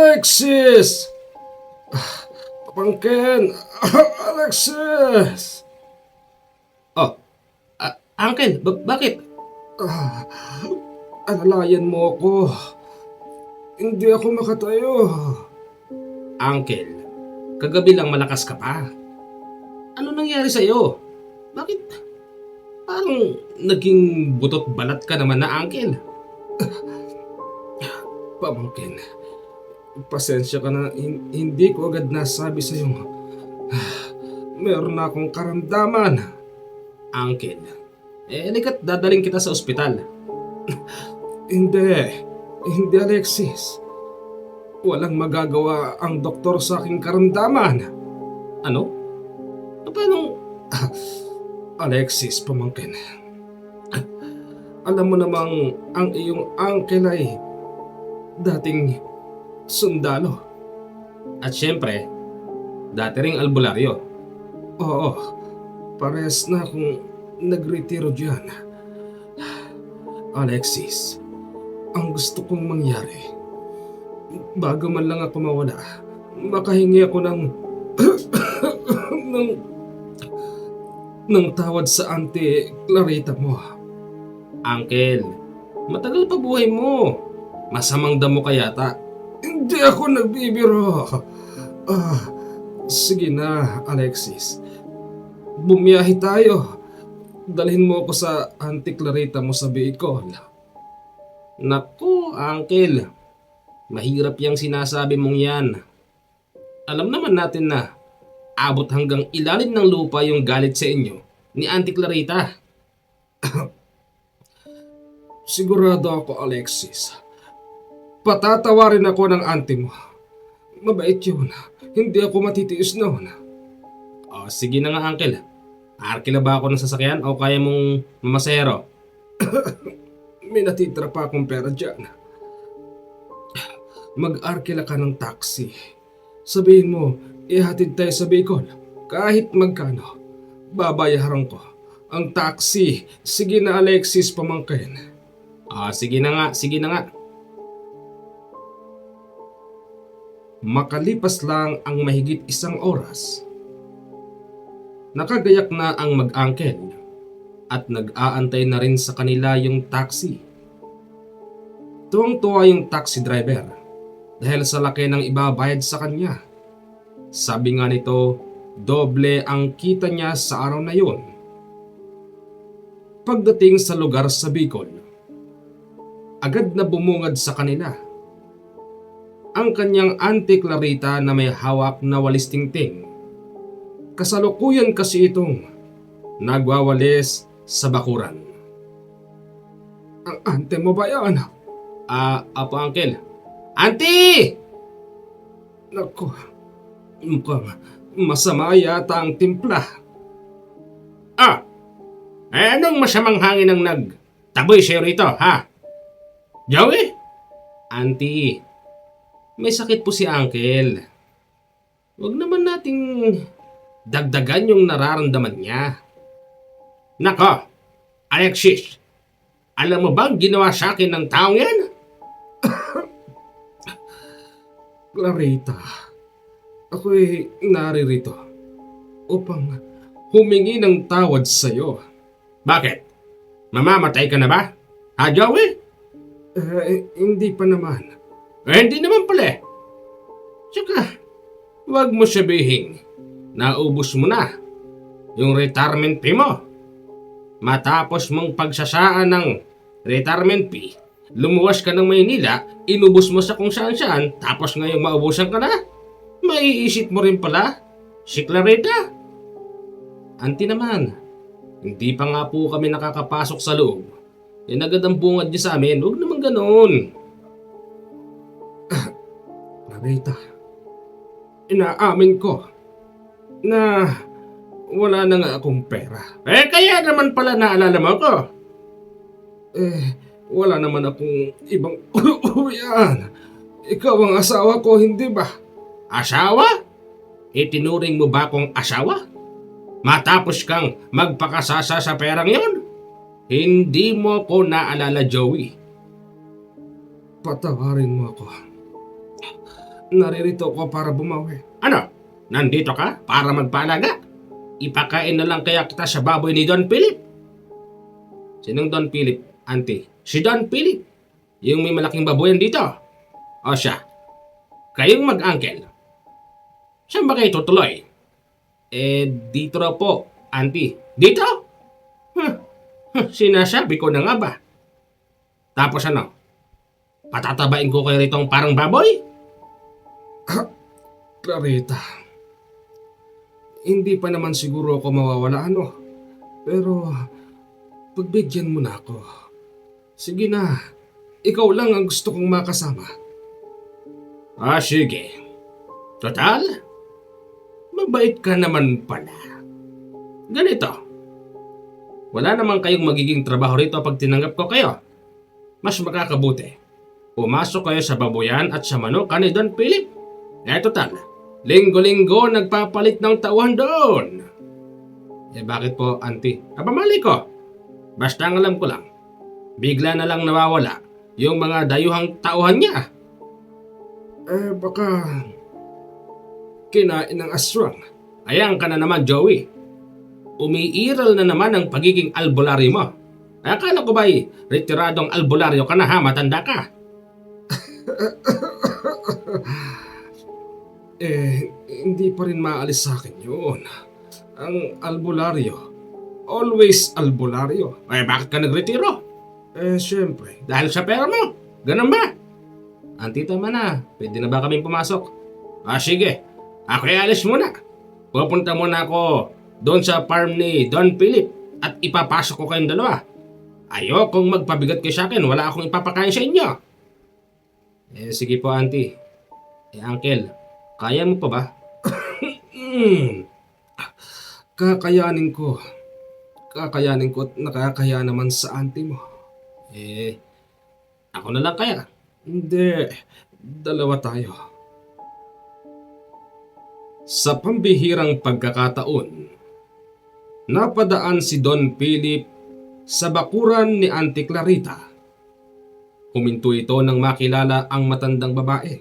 Alexis! Pamangkin! Alexis! Oh, Uncle, bakit? Ah, alalayan mo ako. Hindi ako makatayo. Uncle, kagabi lang malakas ka pa. Ano nangyari sa'yo? Bakit parang naging butot balat ka naman na, Uncle? Pamangkin, pasensya ka na hindi ko agad nasabi sa'yo. Meron na akong karamdaman. Uncle, lika't dadaling kita sa ospital. Hindi Alexis. Walang magagawa ang doktor sa aking karamdaman. Ano? Paano? Alexis, pamangkin. Alam mo namang ang iyong uncle ay dating sundalo. At syempre, dati ring albularyo. Oo, parehas na akong nagretiro diyan. Alexis, ang gusto kong mangyari, bago man lang ako mawala, makahingi ako ng ng ng tawad sa Auntie Clarita mo. Uncle, matagal pa buhay mo. Masamang damo ka yata. Hindi ako nagbibiro. Sige na, Alexis. Bumiyahe tayo. Dalhin mo ako sa Auntie Clarita mo sa Bicol. Naku, Uncle. Mahirap yung sinasabi mong yan. Alam naman natin na abot hanggang ilalim ng lupa yung galit sa inyo ni Auntie Clarita. Sigurado ako, Alexis. Patatawarin ako ng auntie mo. Mabait yun. Hindi ako matitiis noon. Sige na nga, Uncle. Arkila ba ako ng sasakyan o kaya mong mamasero? May natitira pa akong pera dyan. Mag-arkila ka ng taxi. Sabihin mo, ihatid tayo sa Bicol. Kahit magkano. Babayaran ko. Ang taxi. Sige na, Alexis, pamangkin. Sige na nga. Makalipas lang ang mahigit 1 oras, nakagayak na ang mag-uncle at nag-aantay na rin sa kanila yung taxi. Tuwang-tuwa yung taxi driver dahil sa laki ng ibabayad sa kanya. Sabi nga nito, doble ang kita niya sa araw na yun. Pagdating sa lugar sa Bicol, agad na bumungad sa kanila ang kanyang Auntie Clarita na may hawak na walis tingting. Kasalukuyan kasi itong nagwawalis sa bakuran. Ang ante mo ba yan? Apo, Uncle. Auntie! Naku, mukhang masama yata ang timpla. Anong masamang hangin ang nagtaboy sa'yo rito, ha? Joey? Auntie, may sakit po si Uncle. Huwag naman nating dagdagan yung nararamdaman niya. Nako, Alexis, alam mo bang ginawa sa akin ng taong yan? Clarita, ako'y naririto upang humingi ng tawad sa'yo. Bakit? Mamamatay ka na ba? Ha, Joey? Hindi pa naman. Hindi naman pala. Tsaka, huwag mo sabihin, naubos mo na yung retirement fee mo. Matapos mong pagsasaan ng retirement fee, lumuwas ka ng Maynila, inubos mo sa kung saan-saan, tapos ngayong maubusan ka na. Maiisip mo rin pala, si Clarita. Auntie naman, hindi pa nga po kami nakakapasok sa loob. Yan agad ang bungad niya sa amin, huwag naman ganon. Clarita, inaamin ko na wala na nga akong pera. Kaya naman pala naalala mo ko. Wala naman akong ibang uluyan. Ikaw ang asawa ko, hindi ba? Asawa? Itinuring mo ba akong asawa? Matapos kang magpakasasa sa perang yon? Hindi mo ko naalala, Joey. Patawarin mo ako. naririto ko para bumawi. Ano? Nandito ka para magpaalaga? Ipakain na lang kaya kita sa baboy ni Don Philip. Sinong Don Philip, auntie? Si Don Philip. Yung may malaking baboyan dito. O siya. Kayong mag-uncle. Saan ba kayo tutuloy? Dito raw po, auntie. Dito? Sinasabi ko na nga ba? Tapos ano? Patatabain ko kayo ritong parang baboy? Clarita, hindi pa naman siguro ako mawawala Pero, pagbigyan mo na ako. Sige na, ikaw lang ang gusto kong makasama. Sige. Total, mabait ka naman pala. Ganito. Wala naman kayong magiging trabaho rito pag tinanggap ko kayo. Mas makakabuti. Pumasok kayo sa baboyan at sa manok ni Don Philip. Total, linggo-linggo nagpapalit ng tauhan doon. Bakit po, auntie? Mali ko. Basta ang alam ko lang, bigla na lang nawawala yung mga dayuhang tauhan niya. Baka kinain ng aswang. Ayan ka na naman, Joey. Umiiral na naman ang pagiging albularyo mo. Akala ko ba'y retiradong albularyo ka na ha, matanda ka? Hindi pa rin maalis sa akin yun. Ang albularyo, always albularyo. Bakit ka nagretiro? Siyempre. Dahil sa pera mo? Ganun ba? Auntie, tama na. Pwede na ba kaming pumasok? Sige. Ako'y alis muna. Pupunta muna ako doon sa farm ni Don Philip at ipapasok ko kayong dalawa. Ayokong magpabigat kayo sa akin. Wala akong ipapakain sa inyo. Sige po, auntie. Uncle, kaya mo pa ba? Kakayanin ko. Kakayanin ko at nakakaya naman sa auntie mo. Ako na lang kaya. Hindi, dalawa tayo. Sa pambihirang pagkakataon, napadaan si Don Philip sa bakuran ni Auntie Clarita. Huminto ito nang makilala ang matandang babae.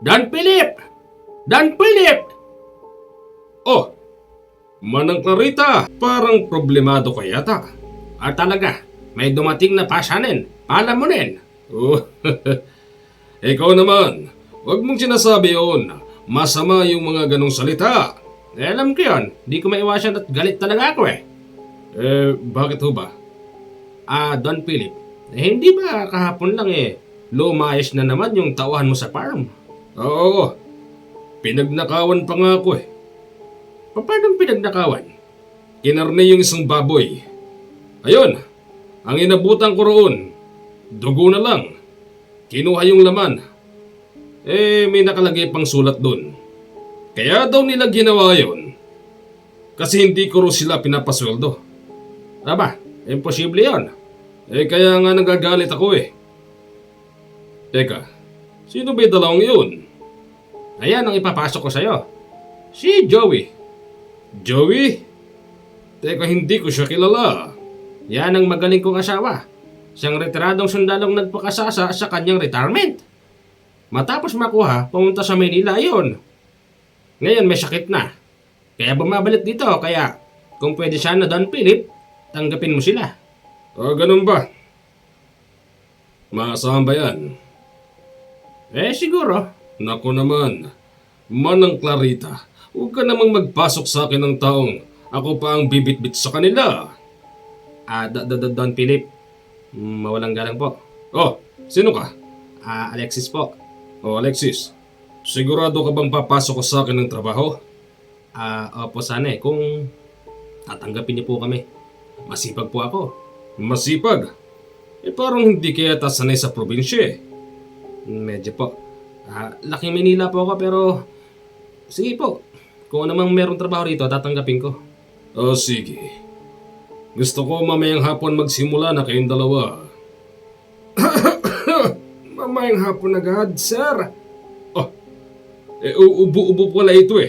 Don Philip! Don Philip! Oh, Manang Clarita, parang problemado ka yata. Talaga, may dumating na pasanin. Palamunin. Ikaw naman, huwag mong sinasabi yun. Masama yung mga ganong salita. Alam ko yun. Di ko maiwasan at galit talaga ako Bakit ho ba? Don Philip, hindi ba kahapon lang lumayas na naman yung tauhan mo sa farm? Oo, pinagnakawan pa nga ako Paano pinagnakawan? Kinarne yung isang baboy. Ayun, ang inabutan ko roon, dugo na lang. Kinuha yung laman. May nakalagay pang sulat doon. Kaya daw nila ginawa yun. Kasi hindi ko ro sila pinapasweldo. Imposible yon. Kaya nga nagagalit ako Teka, sino ba yung dalawang yun? Ayan ang ipapasok ko sa'yo. Si Joey. Joey? Teka, hindi ko siya kilala. Yan ang magaling kong asawa. Siyang retiradong sundalong nagpakasasa sa kanyang retirement. Matapos makuha, pumunta sa Manila yon. Ngayon may sakit na. Kaya bumabalik dito, kaya kung pwede sana Don Philip, tanggapin mo sila. Ganun ba? Maasahan ba yan? Siguro. Naku naman, Manang Clarita, huwag ka namang magpasok sa akin ng taong ako pa ang bibit-bit sa kanila. Don Philip, mawalang galang po. Sino ka? Alexis po. Alexis, sigurado ka bang papasok ko sa akin ng trabaho? Opo sana kung tatanggapin niyo po kami. Masipag po ako. Masipag? Parang hindi kaya sanay sa probinsya Medyo po. Laking Manila po ako pero sige po. Kung namang merong trabaho rito, tatanggapin ko. Sige. Gusto ko mamayang hapon magsimula na kayong dalawa. Mamayang hapon agad, sir. Ubo-ubo pala ito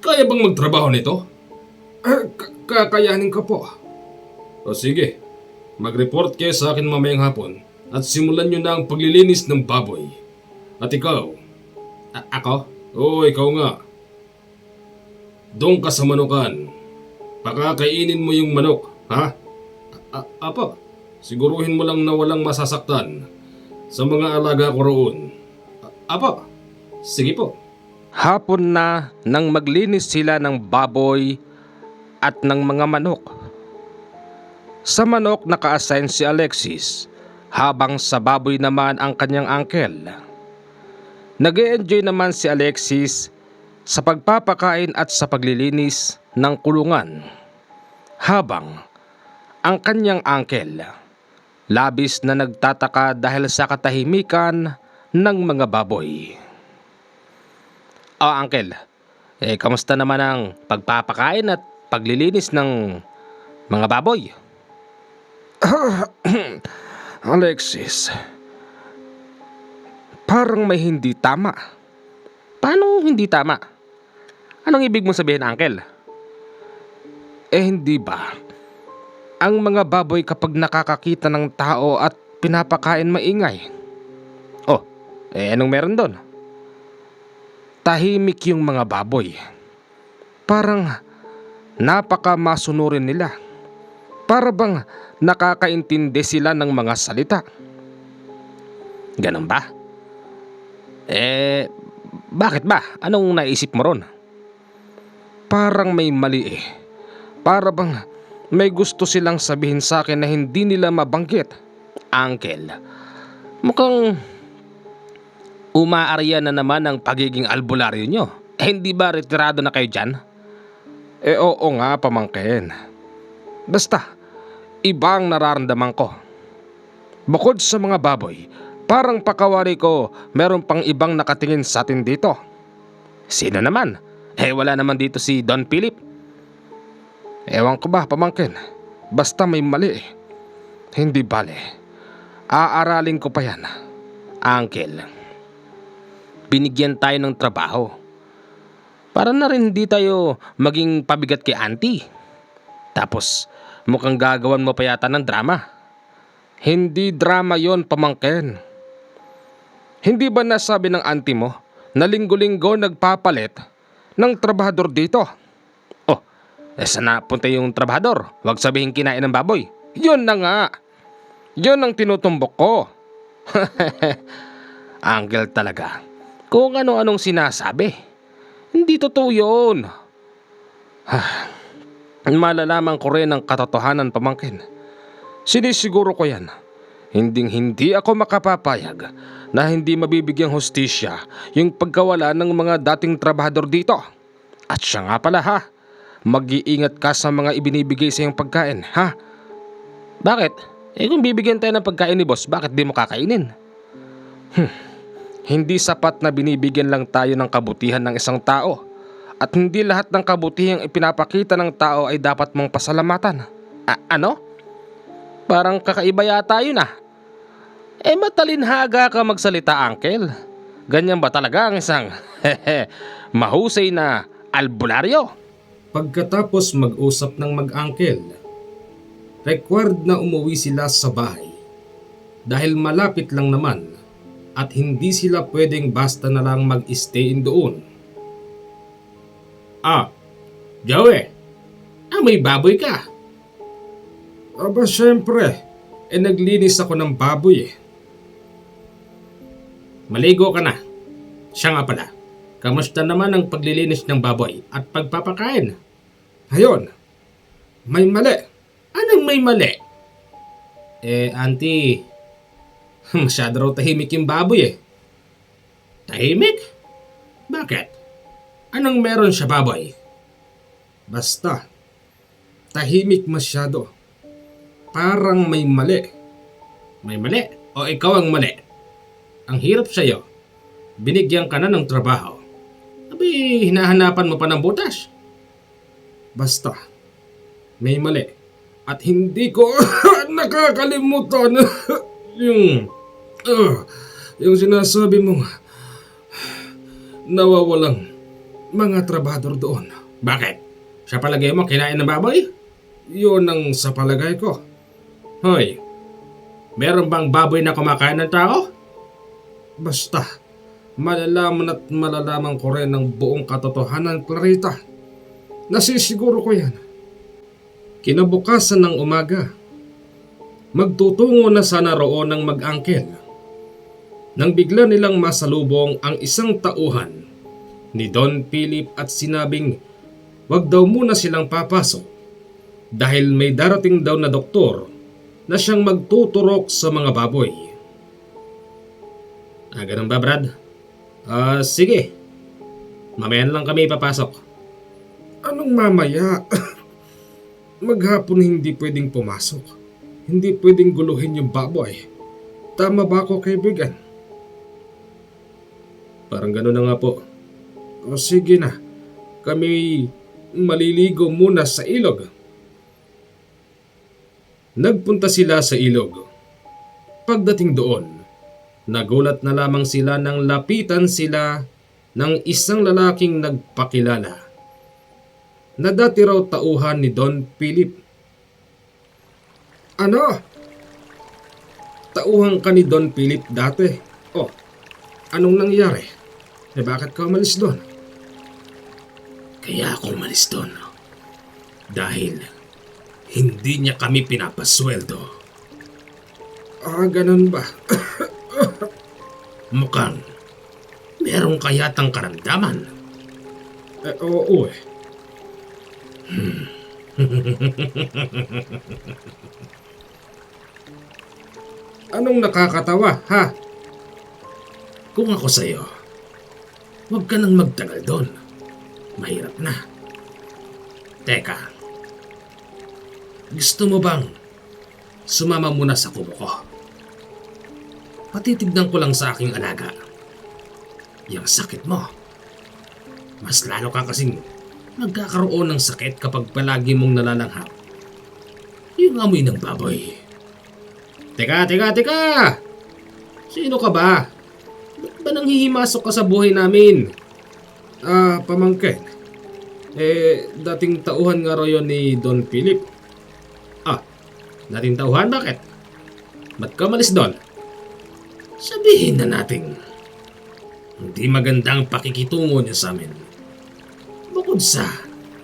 Kaya bang magtrabaho nito? Kakayanin ko po. Sige. Mag-report kayo sa akin mamayang hapon at simulan nyo na ang paglilinis ng baboy. At ikaw? Ako? Oo, ikaw nga. Doon ka sa manukan. Pakakainin mo yung manok, ha? Apa, siguruhin mo lang na walang masasaktan sa mga alaga ko roon. Apa, sige po. Hapon na nang maglinis sila ng baboy at ng mga manok. Sa manok naka-assign si Alexis, habang sa baboy naman ang kanyang uncle. Nag-e-enjoy naman si Alexis sa pagpapakain at sa paglilinis ng kulungan, habang ang kanyang uncle labis na nagtataka dahil sa katahimikan ng mga baboy. Uncle, kamusta naman ang pagpapakain at paglilinis ng mga baboy? Alexis, parang may hindi tama. Paano hindi tama? Anong ibig mong sabihin, Uncle? Hindi ba? Ang mga baboy kapag nakakakita ng tao at pinapakain maingay. Oh, anong meron doon? Tahimik yung mga baboy. Parang napaka-masunurin nila. Para bang nakakaintindi sila ng mga salita. Ganun ba? Bakit ba? Anong naisip mo ron? Parang may mali. Para bang may gusto silang sabihin sa akin na hindi nila mabanggit. Uncle, mukhang umaarya na naman ang pagiging albularyo nyo. Hindi ba retirado na kayo dyan? Oo nga, pamangkin. Basta, iba ang nararamdaman ko. Bukod sa mga baboy, parang pakawari ko meron pang ibang nakatingin sa atin dito. Sino naman? Wala naman dito si Don Philip. Ewan ko ba, pamangkin. Basta may mali. Hindi bale. Aaralin ko pa yan. Uncle, binigyan tayo ng trabaho. Para na rin hindi tayo maging pabigat kay auntie. Tapos mukhang gagawan mo pa yata ng drama. Hindi drama yon, pamangkin. Hindi ba nasabi ng auntie mo na linggo-linggo nagpapalit ng trabahador dito? Oh, saan napunta yung trabahador? Huwag sabihin kinain ng baboy. Yun na nga. Yun ang tinutumbok ko. Uncle talaga. Kung ano-anong sinasabi. Hindi totoo yun. Malalaman ko rin ang katotohanan, pamangkin. Sinisiguro ko yan. Hindi ako makapapayag na hindi mabibigyang hustisya yung pagkawala ng mga dating trabahador dito. At siya nga pala, ha, mag-iingat ka sa mga ibinibigay sa iyong pagkain, ha? Bakit? Kung bibigyan tayo ng pagkain ni boss, bakit di mo kakainin? Hindi sapat na binibigyan lang tayo ng kabutihan ng isang tao. At hindi lahat ng kabutihang ipinapakita ng tao ay dapat mong pasalamatan. Ano? Parang kakaiba yata yun, ah. Matalinhaga ka magsalita, Uncle. Ganyan ba talaga ang isang mahusay na albularyo? Pagkatapos mag-usap ng mag-uncle, required na umuwi sila sa bahay. Dahil malapit lang naman at hindi sila pwedeng basta na lang mag-stay doon. Joey, may baboy ka? Aba, syempre. Naglinis ako ng baboy eh. Maligo ka na. Siya nga pala. Kamusta naman ang paglilinis ng baboy at pagpapakain? Ayon, may mali. Anong may mali? Auntie, masyado raw tahimik yung baboy eh. Tahimik? Bakit? Anong meron siya, baboy? Basta, tahimik masyado. Parang may mali. May mali? O ikaw ang mali? Ang hirap sa'yo. Binigyan ka na ng trabaho. Abi, hinahanapan mo pa ng butas. Basta, may mali. At hindi ko nakakalimutan yung sinasabi mong nawawalang mga trabahador doon. Bakit? Sa palagay mo kinain ng baboy? Yun ang sa palagay ko. Hoy, meron bang baboy na kumakain ng tao? Basta, malalaman at malalaman ko rin ang buong katotohanan, Clarita. Nasisiguro ko yan. Kinabukasan ng umaga, magtutungo na sana roon ng mag-angkel nang bigla nilang masalubong ang isang tauhan ni Don Philip at sinabing wag daw muna silang papasok dahil may darating daw na doktor na siyang magtuturok sa mga baboy. Ganun ba, Brad? Sige. Mamayan lang kami papasok. Anong mamaya? Maghapon hindi pwedeng pumasok. Hindi pwedeng guluhin yung baboy. Tama ba ako, kaibigan? Parang gano'n na nga po. O sige na. Kami maliligo muna sa ilog. Nagpunta sila sa ilog. Pagdating doon, nagulat na lamang sila nang lapitan sila ng isang lalaking nagpakilala na dati raw tauhan ni Don Philip. Ano? Tauhan ka ni Don Philip dati? Oh, anong nangyari? Bakit ka umalis doon? Kaya ako umalis doon dahil hindi niya kami pinapasweldo. Ganun ba? Mukhang meron kayatang karamdaman. Oo eh. Anong nakakatawa, ha? Kung ako sa'yo, huwag ka nang magtagal doon. Mahirap na. Teka, gusto mo bang sumama muna sa kubo ko? Patitignan ko lang sa aking alaga. Yang sakit mo. Mas lalo ka kasing magkakaroon ng sakit kapag palagi mong nalalanghap. Yung amoy ng baboy. Teka! Sino ka ba? Ba't ba nang hihimasok ka sa buhay namin? Pamangkin. Dating tauhan nga raw yun ni Don Philip. Dating tauhan? Bakit? Ba't ka malis doon? Sabihin na natin, hindi magandang pakikitungo niya sa amin. Bukod sa,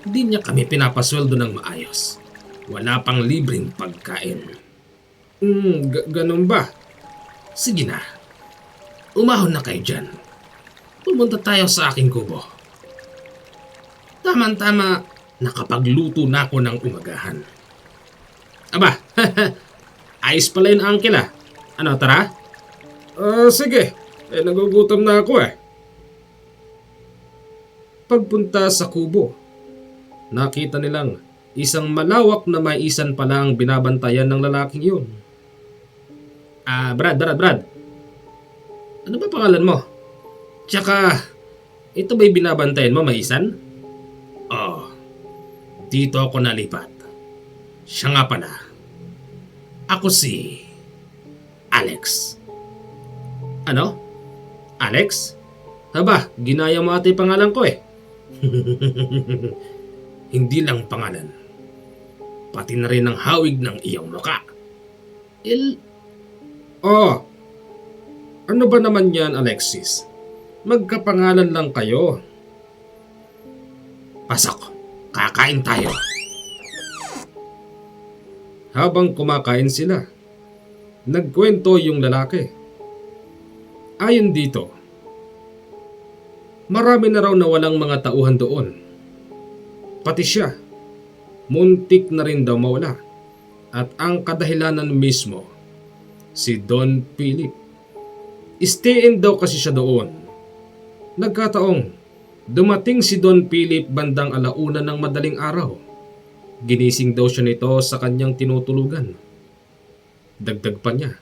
hindi niya kami pinapasweldo ng maayos. Wala pang libreng pagkain. Ganun ba? Sige na. Umahon na kayo dyan. Pumunta tayo sa aking kubo. Tama-tama, nakapagluto na ako ng umagahan. Aba, ayos pala yun, Uncle ah. Ano, tara? Sige. Nagugutom na ako eh. Pagpunta sa kubo, nakita nilang isang malawak na maisan pala ang binabantayan ng lalaking yun. Brad. Ano ba pangalan mo? Tsaka, ito ba'y binabantayan mo, maisan? Dito ako nalipat. Siya nga pala. Ako si Alex. Ano? Alex? Aba, ginaya mo ate pangalan ko eh. Hindi lang pangalan. Pati na rin ang hawig ng iyong muka. Ano ba naman yan, Alexis? Magkapangalan lang kayo. Pasok, kakain tayo. Habang kumakain sila, nagkwento yung lalaki. Ayon dito, marami na raw na walang mga tauhan doon. Pati siya, muntik na rin daw mawala. At ang kadahilanan mismo, si Don Philip. Stay-in daw kasi siya doon. Nagkataong, dumating si Don Philip bandang 1:00 ng madaling araw. Ginising daw siya nito sa kanyang tinutulugan. Dagdag pa niya,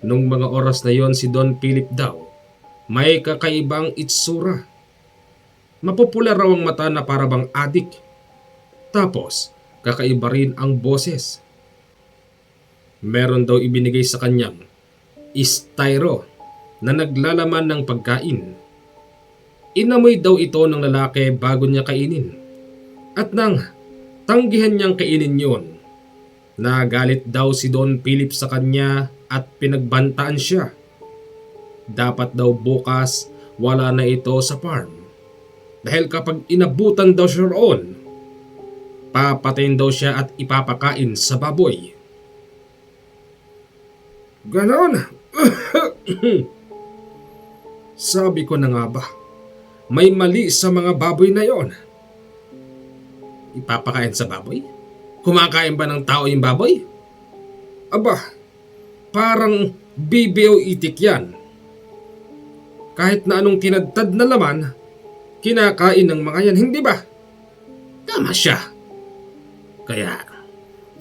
nung mga oras na yon si Don Philip daw, may kakaibang itsura. Mapupular raw ang mata na parabang adik. Tapos, kakaiba rin ang boses. Meron daw ibinigay sa kanyang styro na naglalaman ng pagkain. Inamoy daw ito ng lalaki bago niya kainin. At nang tanggihan niyang kainin yun, nagalit daw si Don Philip sa kanya at pinagbantaan siya. Dapat daw bukas wala na ito sa farm. Dahil kapag inabutan daw siya roon, papatayin daw siya at ipapakain sa baboy. Ganon. Sabi ko na nga ba, may mali sa mga baboy na yon. Ipapakain sa baboy? Kumakain ba ng tao yung baboy? Aba, parang bibiyaw itik yan. Kahit na anong tinadtad na laman, kinakain ng mga yan, hindi ba? Tama siya. Kaya,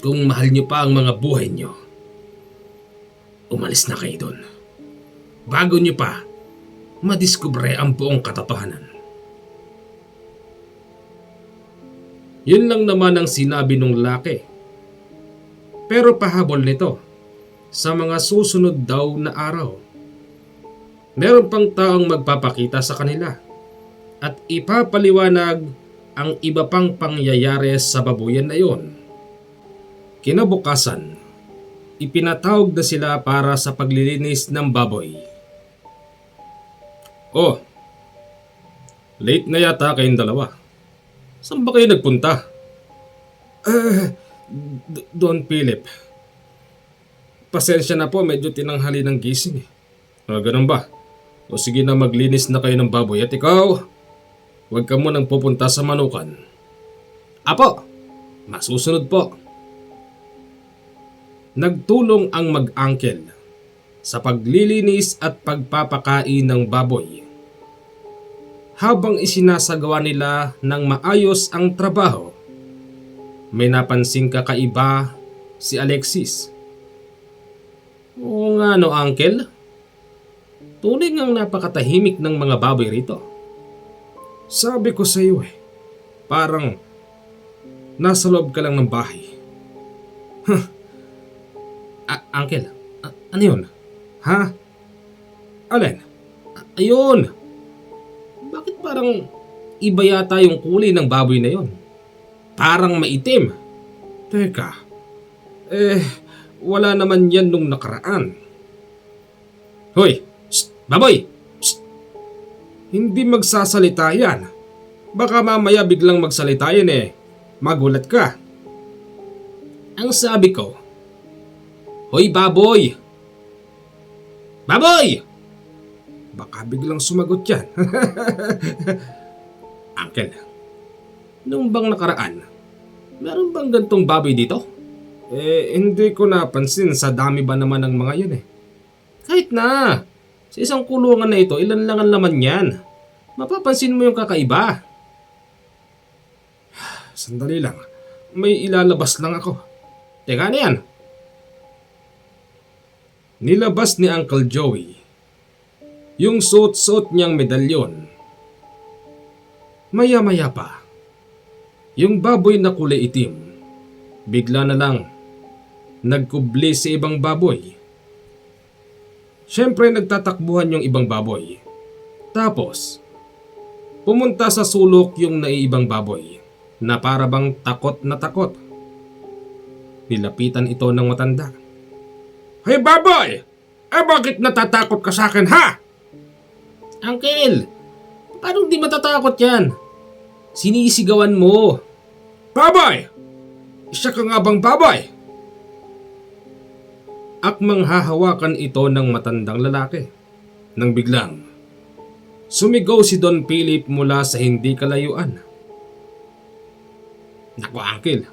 kung mahal niyo pa ang mga buhay niyo, umalis na kayo doon. Bago niyo pa madiskubre ang buong katotohanan. Yun lang naman ang sinabi nung laki. Pero pahabol nito, sa mga susunod daw na araw, meron pang taong magpapakita sa kanila at ipapaliwanag ang iba pang pangyayari sa babuyan na yon. Kinabukasan, ipinatawag na sila para sa paglilinis ng baboy. Oh, late na yata kayong dalawa. Saan ba kayo nagpunta? Don Philip. Pasensya na po, medyo tinanghali ng gising. Ganun ba? O sige na, maglinis na kayo ng baboy at ikaw, huwag ka munang pupunta sa manukan. Apo, masusunod po. Nagtulong ang mag-angkel sa paglilinis at pagpapakain ng baboy. Habang isinasagawa nila ng maayos ang trabaho, may napansing kakaiba si Alexis. Oo nga no, Uncle. Tunay ngang napakatahimik ng mga baboy rito. Sabi ko sa iyo parang nasa loob ka lang ng bahay. Uncle, ano yun? Ha? Alin? Ayun! Bakit parang iba yata yung kulay ng baboy na yon? Parang maitim. Teka, wala naman yan nung nakaraan. Hoy! Shh, baboy! Shh. Hindi magsasalita yan. Baka mamaya biglang magsalita yan magulat ka. Ang sabi ko, hoy baboy! Baboy! Baka biglang sumagot yan. Uncle, nung bang nakaraan, meron bang gantong baboy dito? Hindi ko napansin, sa dami ba naman ng mga yan Kahit na, sa isang kulungan na ito, ilan lang ang laman yan. Mapapansin mo yung kakaiba. Sandali lang, may ilalabas lang ako. Teka na yan. Nilabas ni Uncle Joey yung suot-suot niyang medalyon. Maya-maya pa, yung baboy na kulay itim, bigla na lang nagkubli sa ibang baboy. Siyempre nagtatakbuhan yung ibang baboy. Tapos, pumunta sa sulok yung naiibang baboy na para bang takot na takot. Nilapitan ito ng matanda. Hey baboy! Bakit natatakot ka sa akin ha? Uncle, paano di matatakot yan? Sinisigawan mo. Baboy! Isa ka nga bang baboy? Akmang hahawakan ito ng matandang lalaki. Nang biglang, sumigaw si Don Philip mula sa hindi kalayuan. Naku Uncle,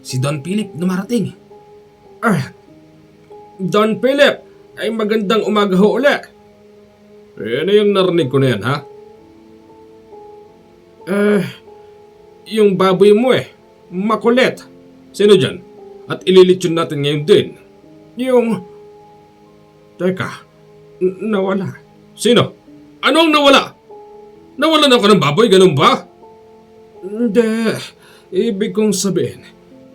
si Don Philip dumarating. Don Philip, ay magandang umaga ho uli. Ano yung narinig ko na yan ha? Yung baboy mo makulit. Sino dyan? At ililitsyon natin ngayon din. Yung... Teka, nawala. Sino? Anong nawala? Nawalan ako ng baboy, ganun ba? Hindi. Ibig kong sabihin,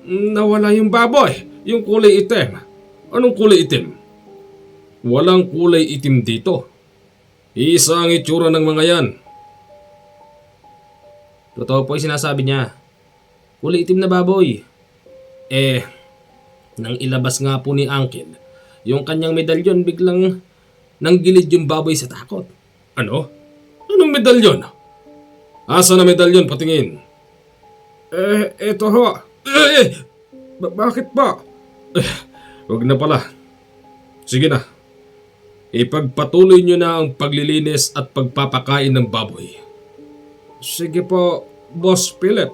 nawala yung baboy, yung kulay itim. Anong kulay itim? Walang kulay itim dito. Isa ang itsura ng mga yan. Totoo po yung sinasabi niya. Kulay itim na baboy. Nang ilabas nga po ni Uncle yung kanyang medalyon, biglang nanggilid yung baboy sa takot. Ano? Anong medalyon? Asa na medalyon, patingin? Eto ho. Bakit ba? Huwag na pala. Sige na. Ipagpatuloy nyo na ang paglilinis at pagpapakain ng baboy. Sige po, Boss Philip.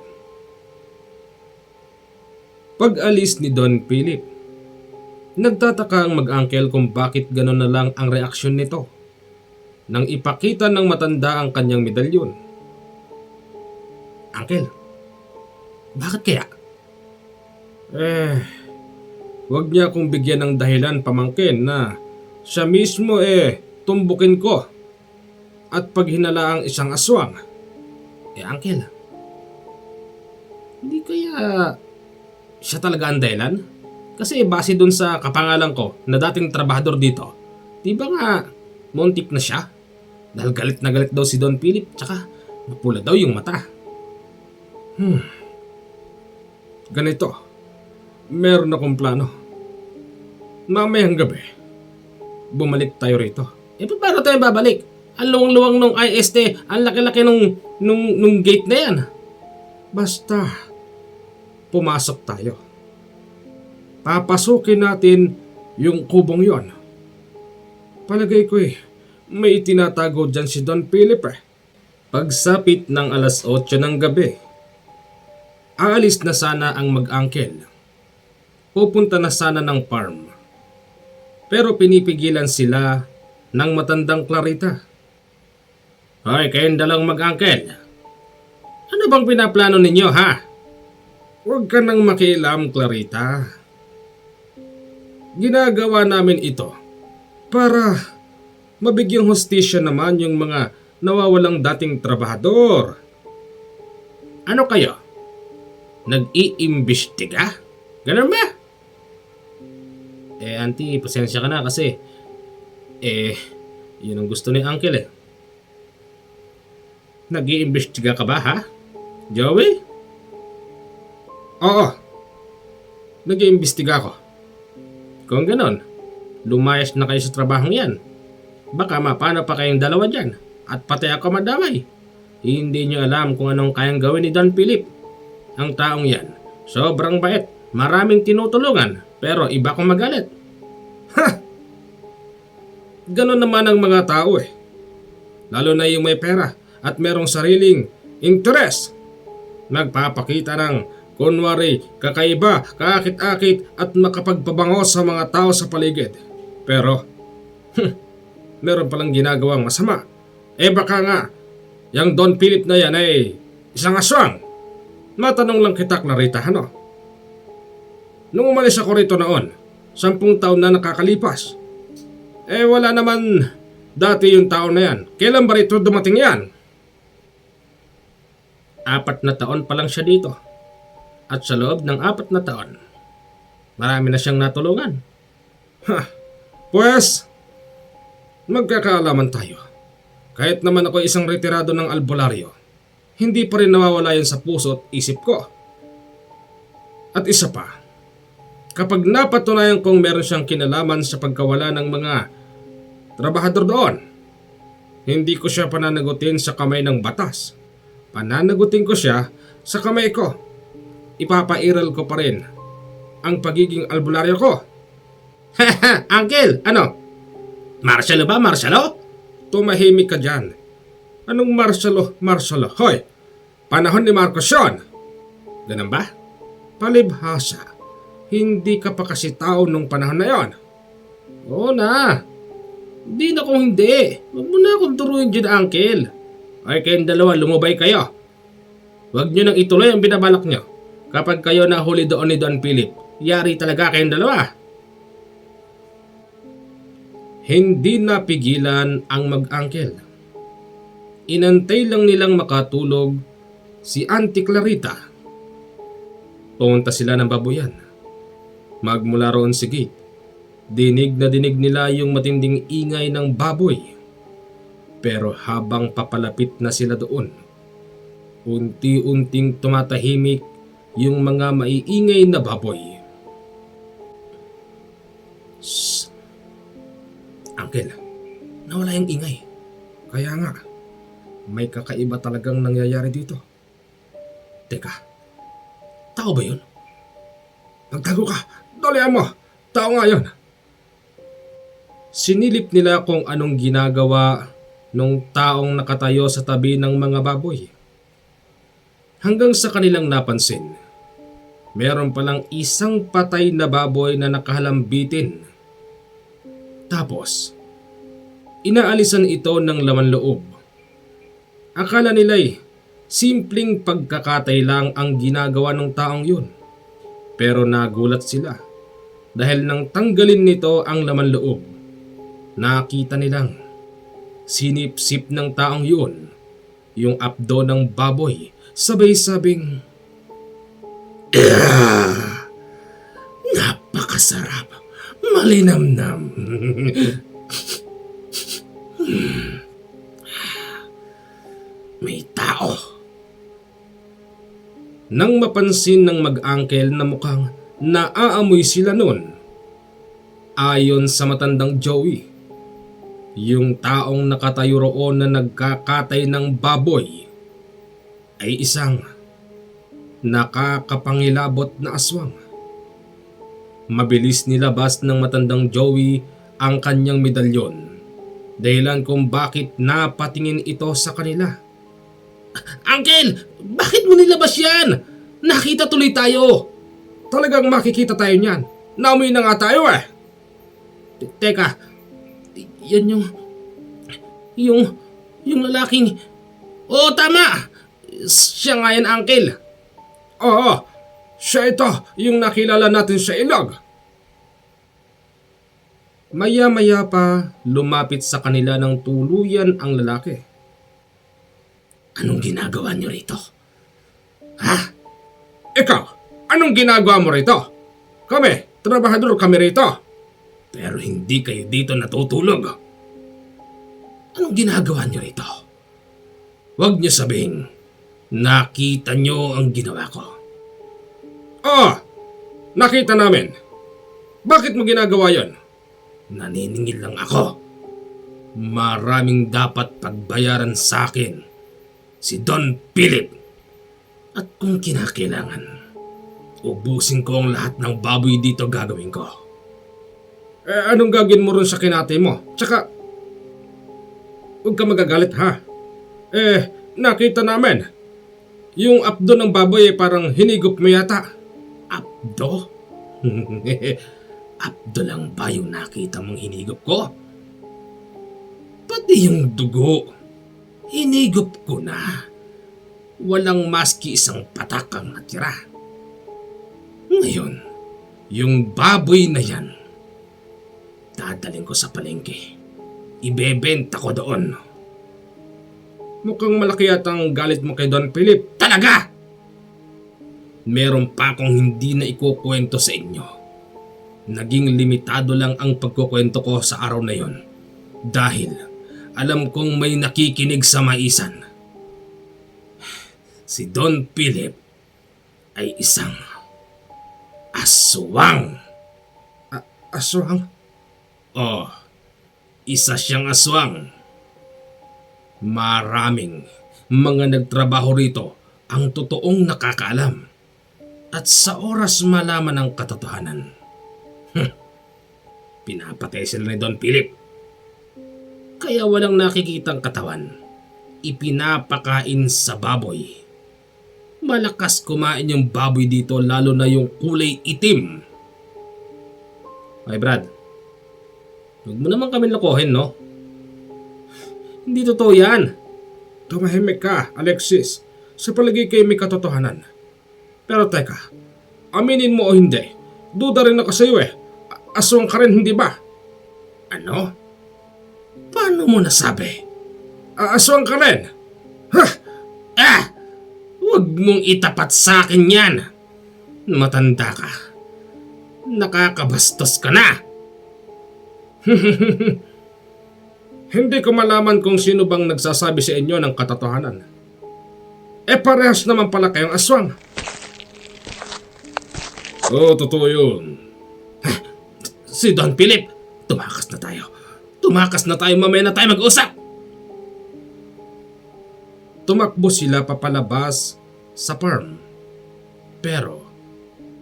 Pag-alis ni Don Philip, nagtataka ang mag-angkel kung bakit gano'n na lang ang reaksyon nito nang ipakita ng matanda ang kanyang medalyon. Angkel, bakit kaya? Huwag niya akong bigyan ng dahilan, pamangkin, na siya mismo tumbukin ko at paghinala ang isang aswang. Angkel, hindi kaya siya talaga ang dahilan? Kasi base dun sa kapangalan ko na dating trabahador dito, di ba nga muntik na siya? Dahil galit na galit daw si Don Philip, tsaka napula daw yung mata. Ganito, meron akong plano. Mamayang gabi, bumalik tayo rito. Paano tayo babalik? Ang luwang-luwang nung IST, ang laki-laki nung gate na yan. Basta, pumasok tayo. Papasukin natin yung kubong yon. Palagay ko may itinatago dyan si Don Philip. Pagsapit ng alas 8 ng gabi, aalis na sana ang mag-angkel. Pupunta na sana ng farm. Pero pinipigilan sila ng matandang Clarita. Hoy, kayong dalang mag-angkel. Ano bang pinaplano ninyo, ha? Huwag ka nang makialam, Clarita. Ginagawa namin ito para mabigyang hustisya naman yung mga nawawalang dating trabahador. Ano kayo? Nag-iimbestiga? Ganun ba? Auntie, pasensya ka na kasi yun ang gusto ni Uncle. Nag-iimbestiga ka ba, ha? Joey? Oo, nag-iimbestiga ako. Kung ganon, lumayas na kayo sa trabahong yan. Baka mapano pa kayong dalawa dyan at pati ako madamay. Hindi nyo alam kung anong kayang gawin ni Don Philip. Ang taong yan, sobrang bait, maraming tinutulungan, pero iba kong magalit. Ganon naman ang mga tao Lalo na yung may pera at merong sariling interes. Nagpapakita ng kunwari kakaiba, kaakit-akit at makapagpabango sa mga tao sa paligid. Pero, meron palang ginagawang masama. Baka nga, yung Don Philip na yan ay isang aswang. Matanong lang kita, Clarita, ano? Nung umalis ako rito noon, 10 taon na nakakalipas. Wala naman dati yung tao na yan. Kailan ba rito dumating yan? 4 na taon pa lang siya dito. At sa loob ng 4 na taon, marami na siyang natulungan. Pues, magkakaalaman tayo. Kahit naman ako isang retirado ng albularyo, hindi pa rin nawawala yan sa puso at isip ko. At isa pa, kapag napatunayan kong meron siyang kinalaman sa pagkawala ng mga trabahador doon, hindi ko siya pananagutin sa kamay ng batas. Pananagutin ko siya sa kamay ko. Ipapairal ko pa rin ang pagiging albularyo ko. Uncle, ano? Marshalo ba, Marshalo? Tumahimik ka dyan. Anong Marshalo? Hoy, panahon ni Marcos yun. Ganun ba? Palibhasa, hindi ka pa kasi tao nung panahon na yon. Oo na. Di na kung hindi. Huwag mo na akong turuin dyan, Uncle. Ay kayong dalawa, lumubay kayo. Huwag nyo nang ituloy ang binabalak nyo. Kapag kayo nahuli doon ni Don Philip, yari talaga kayong dalawa. Hindi napigilan ang mag-angkel. Inantay lang nilang makatulog si Auntie Clarita. Pumunta sila ng babuyan. Magmula roon si gate, dinig na dinig nila yung matinding ingay ng baboy. Pero habang papalapit na sila doon, unti-unting tumatahimik yung mga maiingay na baboy. Shh. Uncle, nawala yung ingay. Kaya nga, May kakaiba talagang nangyayari dito. Teka, tao ba yun? Magtago ka! Dalihan mo! Tao nga yun! Sinilip nila kung anong ginagawa nung taong nakatayo sa tabi ng mga baboy. Hanggang sa kanilang napansin, meron palang isang patay na baboy na nakahalambitin. Tapos, inaalisan ito ng laman loob. Akala nila'y simpleng pagkakatay lang ang ginagawa ng taong yun. Pero nagulat sila dahil nang tanggalin nito ang laman loob, nakita nilang sinipsip ng taong yun yung apdo ng baboy, sabay sabing, napakasarap, malinamnam. May tao. Nang mapansin ng mag-angkel na mukhang naaamoy sila nun, ayon sa matandang Joey, yung taong nakatayo roon na nagkakatay ng baboy ay isang nakakapangilabot na aswang. Mabilis nilabas ng matandang Joey ang kanyang medalyon, dahilan kung bakit napatingin ito sa kanila. Uncle, bakit mo nilabas yan? Nakita tuloy tayo. Talagang makikita tayo niyan. Nauwi na nga tayo eh. Teka, yan yung lalaking... Oo, tama. Siya nga yan, Uncle. Oo, siya ito, yung nakilala natin sa ilog. Maya-maya pa, lumapit sa kanila ng tuluyan ang lalaki. Anong ginagawa niyo rito? Ha? Ikaw, anong ginagawa mo rito? Kami, trabahador kami rito. Pero hindi kayo dito natutulog. Anong ginagawa niyo rito? Huwag niyo sabihin, nakita niyo ang ginawa ko. Oo, nakita namin. Bakit mo ginagawa yon? Naniningil lang ako. Maraming dapat pagbayaran sa akin. Si Don Philip. At kung kinakailangan, ubusin ko ang lahat ng baboy dito gagawin ko. Anong gagawin mo ron sa kinatay mo? Tsaka, huwag ka magagalit ha. Nakita namin. Yung apdo ng baboy parang hinigop mo yata. Apdo? Apdo lang ba yung nakita mong hinigop ko? Pati yung dugo. Hinigop ko na. Walang maski isang patak ang natira. Ngayon, yung baboy na yan, dadaling ko sa palengke. Ibebenta ko doon. Mukhang malaki yatang galit mo kay Don Philip. Talaga! Meron pa akong hindi na ikukwento sa inyo. Naging limitado lang ang pagkukwento ko sa araw na yon. Dahil alam kong may nakikinig sa maisan. Si Don Philip ay isang aswang. Aswang? Oh, isa siyang aswang. Maraming mga nagtrabaho rito ang totoong nakakaalam. At sa oras malaman ang katotohanan, pinapatay sila ni Don Philip. Kaya walang nakikitang katawan. Ipinapakain sa baboy. Malakas kumain yung baboy dito, lalo na yung kulay itim. Ay Brad, huwag mo naman kami lokohin, no? Hindi totoo yan. Tumahimik ka, Alexis. Sa palagay kayo may katotohanan. Pero teka, aminin mo o hindi, duda rin ako sa'yo eh. Aswang ka rin, hindi ba? Ano? Paano mo nasabi? Aswang ka rin. Ha? Huwag mong itapat sa akin yan. Matanda ka. Nakakabastos ka na. Hindi ko malaman kung sino bang nagsasabi sa inyo ng katotohanan. Parehas naman pala kayong aswang. Oo, totoo yun. Si Don Philip, tumakas na tayo. Tumakas na tayo, mamaya na tayo mag-usap. Tumakbo sila papalabas sa farm. Pero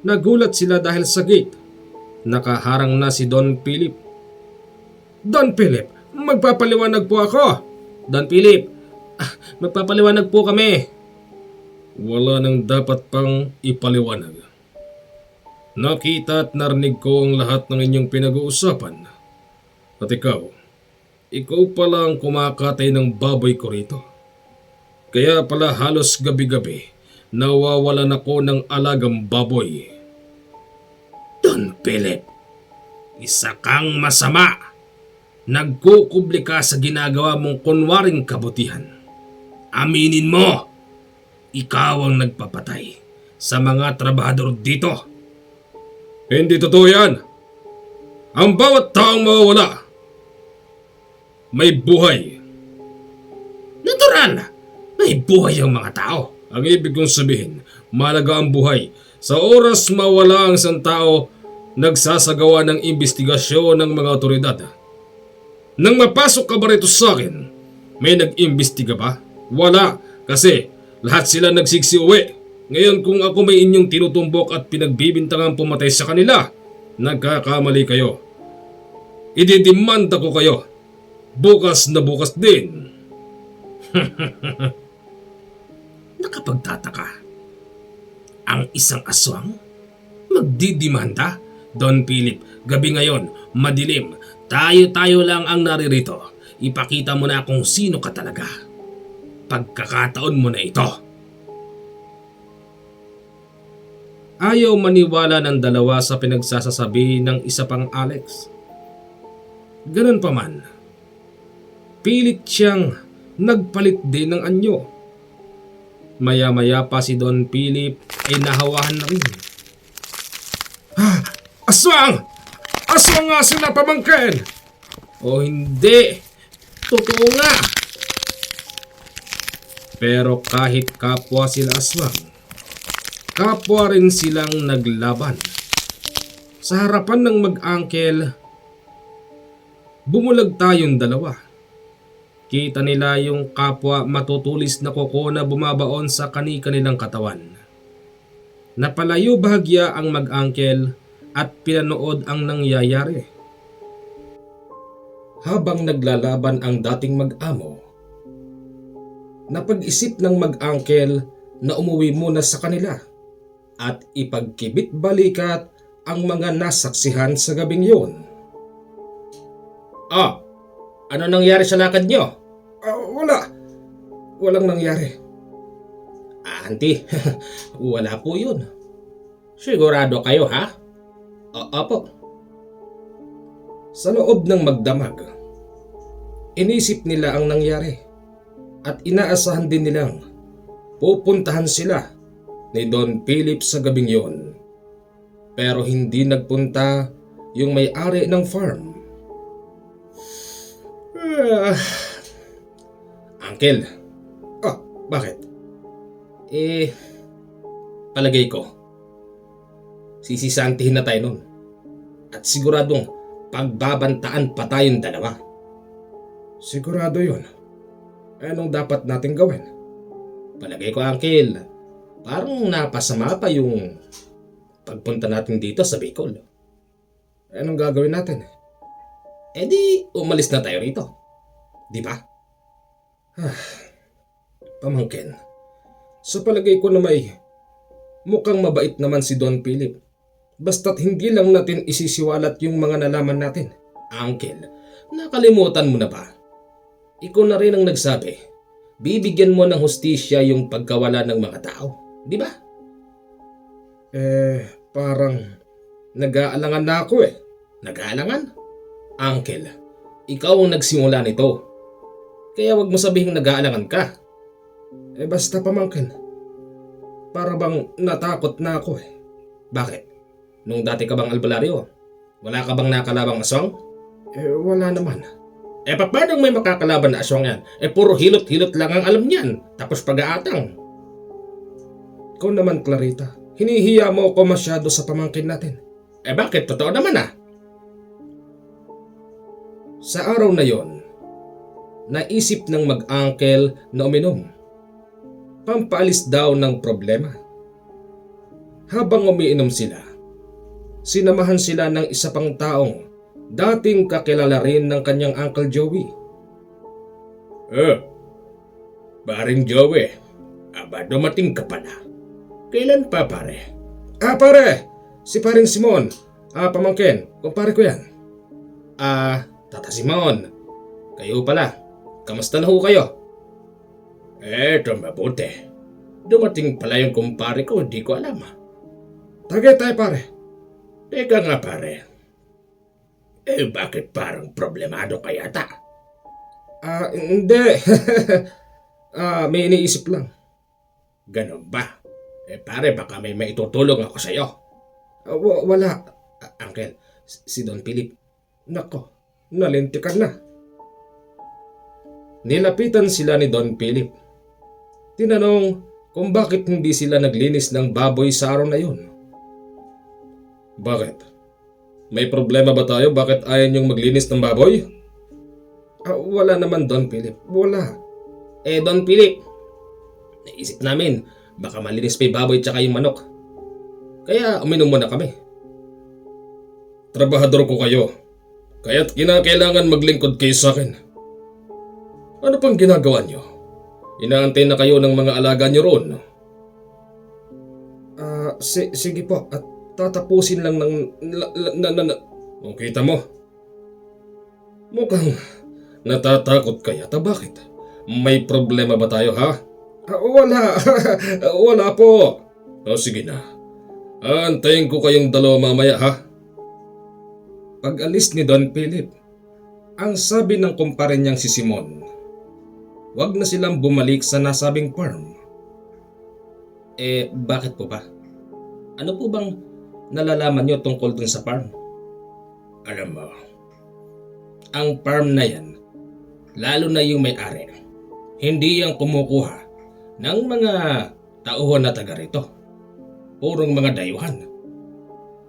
nagulat sila dahil sa gate. Nakaharang na si Don Philip. Don Philip, magpapaliwanag po ako. Don Philip, magpapaliwanag po kami. Wala nang dapat pang ipaliwanag. Nakita at narinig ko ang lahat ng inyong pinag-uusapan. At ikaw pala ang kumakatay ng baboy ko rito. Kaya pala halos gabi-gabi nawawalan ako ng alagang baboy. Don Philip, isa kang masama. Nagkukubli ka sa ginagawa mong kunwaring kabutihan. Aminin mo, ikaw ang nagpapatay sa mga trabahador dito. Hindi totoo yan. Ang bawat taong mawawala may buhay. Natural, may buhay ang mga tao. Ang ibig kong sabihin, mahalaga ang buhay. Sa oras mawala ang isang tao, nagsasagawa ng investigasyon ng mga otoridad. Nang mapasok ka ba rito sa akin, may nag-imbestiga ba? Wala, kasi lahat sila nagsiksi-uwi. Ngayon kung ako may inyong tinutumbok at pinagbibintangang pumatay sa kanila, nagkakamali kayo. Ididimanda ko kayo. Bukas na bukas din. Nakapagtataka. Ang isang aswang? Magdidimanda? Don Philip, gabi ngayon, madilim. Tayo-tayo lang ang naririto. Ipakita mo na kung sino ka talaga. Pagkakataon mo na ito. Ayaw maniwala ng dalawa sa pinagsasasabi ng isa pang Alex. Ganun pa man, pilit siyang nagpalit din ng anyo. Maya-maya pa si Don Philip ay nahawahan na rin. Aswang! Aswang nga sila, pamangkin! O hindi, totoo nga. Pero kahit kapwa sila aswang, kapwa rin silang naglaban. Sa harapan ng mag-angkel, bumulag tayong dalawa. Kita nila yung kapwa matutulis na kuko na bumabaon sa kani-kanilang katawan. Napalayo bahagya ang mag-angkel at pinanood ang nangyayari. Habang naglalaban ang dating mag-amo, napag-isip ng mag-angkel na umuwi muna sa kanila at ipagkibit balikat ang mga nasaksihan sa gabing yun. Ano nangyari sa lakad nyo? Walang nangyari. Auntie, wala po yun. Sigurado kayo ha? Opo. Sa loob ng magdamag, inisip nila ang nangyari at inaasahan din nilang pupuntahan sila ni Don Philip sa gabing yon. Pero hindi nagpunta yung may-ari ng farm. Uncle, bakit? Palagay ko, sisisantihin na tayo nun. At siguradong pagbabantaan pa tayong dalawa. Sigurado yun. Anong dapat natin gawin? Palagay ko, Uncle, parang napasama pa yung pagpunta natin dito sa Bicol. Anong gagawin natin? Di umalis na tayo rito. Di ba? Pamangkin, sa palagay ko na mukhang mabait naman si Don Philip. Basta't hindi lang natin isisiwalat yung mga nalaman natin. Uncle, nakalimutan mo na ba? Ikaw na rin ang nagsabi, bibigyan mo ng hustisya yung pagkawala ng mga tao. Di ba? Parang nag-aalangan na ako eh. Nag-aalangan? Uncle, ikaw ang nagsimula nito. Kaya wag mo sabihing nag-aalangan ka. Basta pamangkin. Para bang natakot na ako eh. Bakit? Nung dati ka bang albularyo? Wala ka bang nakalabang aswang? Wala naman. Paano may makakalaban na aswang yan? Puro hilot-hilot lang ang alam niyan. Tapos pag-aatang. Ikaw naman, Clarita. Hinihiya mo ako masyado sa pamangkin natin. Bakit? Totoo naman ah. Sa araw na yon, naisip ng mag-angkel na uminom. pampaalis daw ng problema. Habang umiinom sila, sinamahan sila ng isa pang taong dating kakilala rin ng kanyang Uncle Joey. Paring Joey, dumating ka pala. Kailan pa pare? Pare! Si paring Simon. Pamangkin, kumpare ko yan. Tata Simon, kayo pala. Kamusta na ho kayo? Eto mabuti. Dumating pala yung kumpare ko, di ko alam. Tagay tayo pare. Teka nga pare. Bakit parang problemado ka yata? Hindi. May iniisip lang. Ganon ba? Pare, baka may maitutulong ako sa'yo. Wala. Uncle, si Don Philip. Nako, nalintikan na. Nilapitan sila ni Don Philip. Tinanong kung bakit hindi sila naglinis ng baboy sa araw na yun. Bakit? May problema ba tayo? Bakit ayaw niyong maglinis ng baboy? Wala naman, Don Philip. Wala. Don Philip, naisip namin baka malinis pa yung baboy tsaka yung manok. Kaya uminom muna kami. Trabahador ko kayo. Kaya't kinakailangan maglingkod kayo sa akin. Ano pang ginagawa niyo? Inaantay na kayo ng mga alaga niyo roon. Sige po. At tatapusin lang ng... Kita mo? Mukhang natatakot ka yata. Bakit? May problema ba tayo, ha? Wala. Wala po. Sige na. Antayin ko kayong dalawa mamaya, ha? Pag-alis ni Don Philip, ang sabi ng kumpare niyang si Simon, wag na silang bumalik sa nasabing farm. Bakit po ba? Ano po bang nalalaman niyo tungkol dun sa farm? Alam mo, Ang farm na yan, lalo na yung may-ari, hindi yung kumukuha ng mga tauhan na taga rito. Purong mga dayuhan.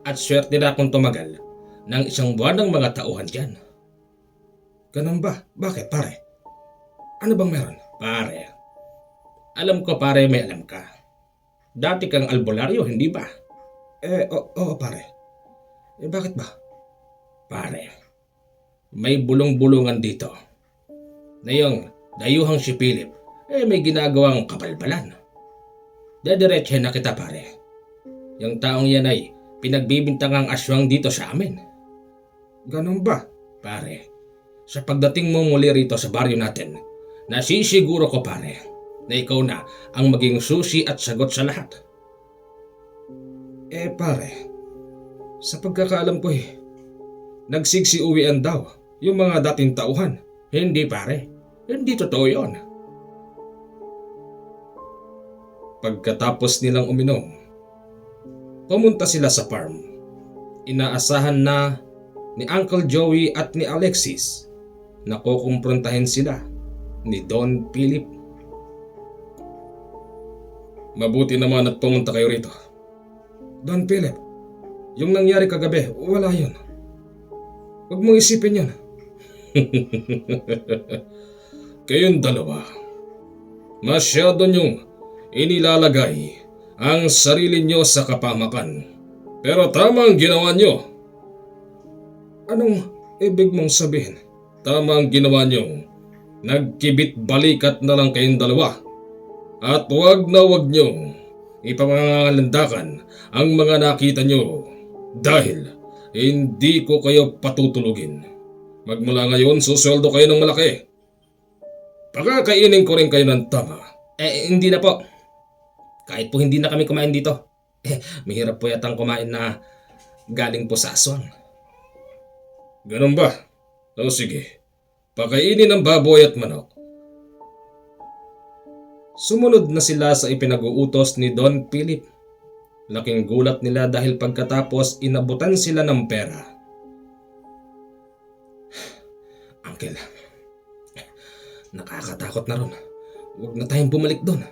At swerte na akong tumagal ng 1 buwan ng mga tauhan dyan. Ganun ba? Bakit pare? Ano bang meron? pare, alam ko pare may alam ka. Dati kang albularyo, hindi ba? Oo pare. Bakit ba? Pare, may bulong-bulungan dito na yung dayuhang si Philip may ginagawang kabalbalan. Dediretsahin na kita pare. Yung taong yan ay pinagbibintangang aswang dito sa amin. Ganun ba? Pare, sa pagdating mo muli rito sa baryo natin, nasisiguro ko pare na ikaw na ang maging susi at sagot sa lahat. Pare, sa pagkakaalam ko nagsigsiuwian daw yung mga dating tauhan. Hindi pare, hindi totoo yun. Pagkatapos nilang uminom, pumunta sila sa farm. Inaasahan na ni Uncle Joey at ni Alexis na kukumprontahin sila ni Don Philip. Mabuti naman at pumunta kayo rito. Don Philip, yung nangyari kagabi, wala yun. Huwag mong isipin yun. Kayong dalawa, masyado niyong inilalagay ang sarili niyo sa kapamakan. Pero tama ang ginawa niyo. Anong ibig mong sabihin? Tama ang ginawa niyo. Nagkibit balikat na lang kayong dalawa. At wag na wag niyo ipapangalandakan ang mga nakita niyo. Dahil hindi ko kayo patutulugin. Magmula ngayon susweldo kayo ng malaki. Pakakainin ko rin kayo ng tama. Hindi na po. Kahit po hindi na kami kumain dito. Mahirap po yatang kumain na galing po sa aswang. Ganun ba? O sige, pakainin ng baboy at manok. Sumunod na sila sa ipinag-uutos ni Don Philip. Laking gulat nila dahil pagkatapos inabutan sila ng pera. Uncle, nakakatakot na ron. Huwag na tayong bumalik doon.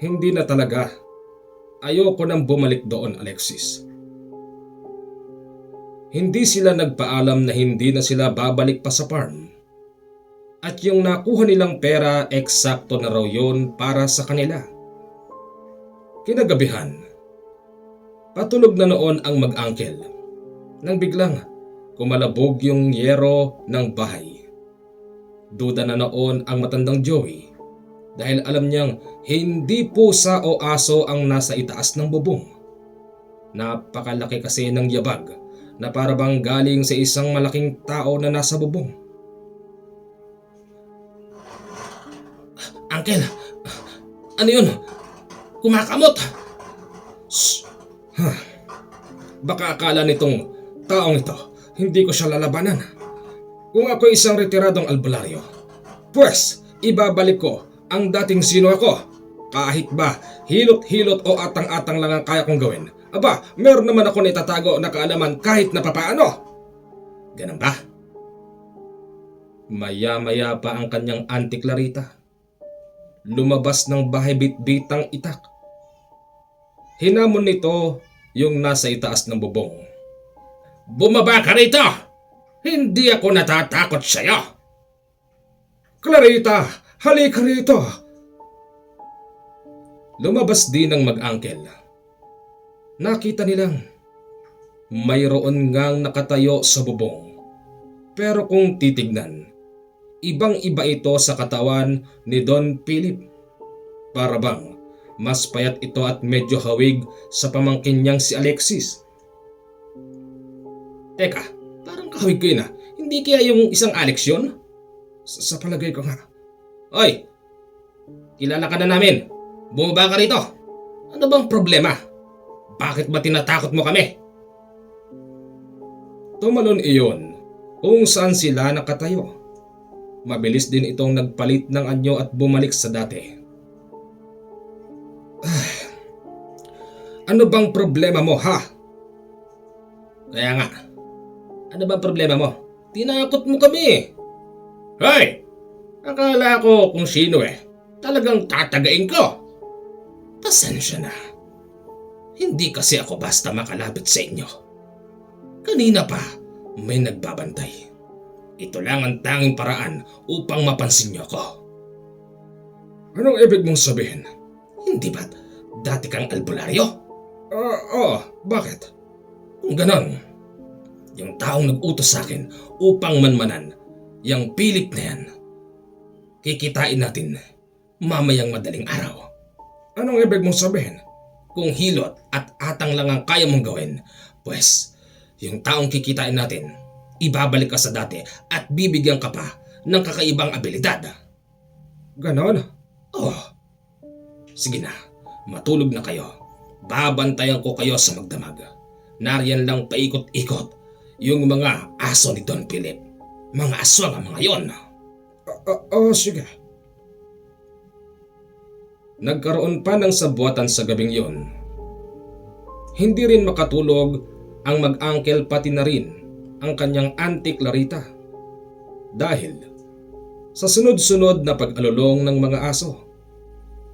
Hindi na talaga. Ayoko nang bumalik doon, Alexis. Hindi sila nagpaalam na hindi na sila babalik pa sa farm. At yung nakuha nilang pera, eksakto na raw yun para sa kanila. Kinagabihan, patulog na noon ang mag-angkel nang biglang kumalabog yung yero ng bahay. Duda na noon ang matandang Joey dahil alam niyang hindi pusa o aso ang nasa itaas ng bubong. Napakalaki kasi ng yabag na para bang galing sa isang malaking tao na nasa bubong. Uncle, ano yun? Kumakamot! Shh! Baka akala nitong taong ito, hindi ko siya lalabanan. Kung ako isang retiradong albularyo, pues ibabalik ko ang dating sino ako. Kahit ba hilot-hilot o atang-atang lang ang kaya kong gawin. Aba, meron naman ako na itatago na kaalaman kahit na papaano. Ganun ba? Maya-maya pa ang kanyang Auntie Clarita. Lumabas ng bahay bit-bitang itak. Hinamon nito yung nasa itaas ng bubong. Bumaba ka rito! Hindi ako natatakot sa'yo! Clarita, halika rito! Lumabas din ang mag-angkel. Nakita nilang mayroon ngang nakatayo sa bubong. Pero kung titignan, ibang-iba ito sa katawan ni Don Philip. Para bang mas payat ito at medyo hawig sa pamangkin niyang si Alexis. Teka, parang kahawig ko yun ah. Hindi kaya yung isang Alex yun? Sa palagay ko nga. Oy! Kilala ka na namin. Bumaba ka rito. Ano bang problema? Bakit ba tinatakot mo kami? Tumalon iyon kung saan sila nakatayo. Mabilis din itong nagpalit ng anyo at bumalik sa dati. Ano bang problema mo, ha? Kaya nga, ano bang problema mo? Tinakot mo kami. Hoy! Akala ko kung sino talagang tatagain ko. Pasensya na. Hindi kasi ako basta makalapit sa inyo. Kanina pa may nagbabantay. Ito lang ang tanging paraan upang mapansin niyo ako. Anong ibig mong sabihin? Hindi ba't dati kang albularyo? Oo, bakit? Kung ganon, yung taong nag-utos sa akin upang manmanan, yung Philip na yan, kikitain natin mamayang madaling araw. Anong ibig mong sabihin? Kung hilot at atang lang ang kaya mong gawin, pues yung taong kikitain natin, ibabalik ka sa dati at bibigyan ka pa ng kakaibang abilidad. Ganon? Oh. Sige na, matulog na kayo. Babantayan ko kayo sa magdamag. Nariyan lang paikot-ikot yung mga aso ni Don Philip. Mga aswang ang mga yon. Sige. Nagkaroon pa ng sabuatan sa gabing yon. Hindi rin makatulog ang mag-angkel pati na rin ang kanyang Auntie Clarita dahil sa sunod-sunod na pag-alulong ng mga aso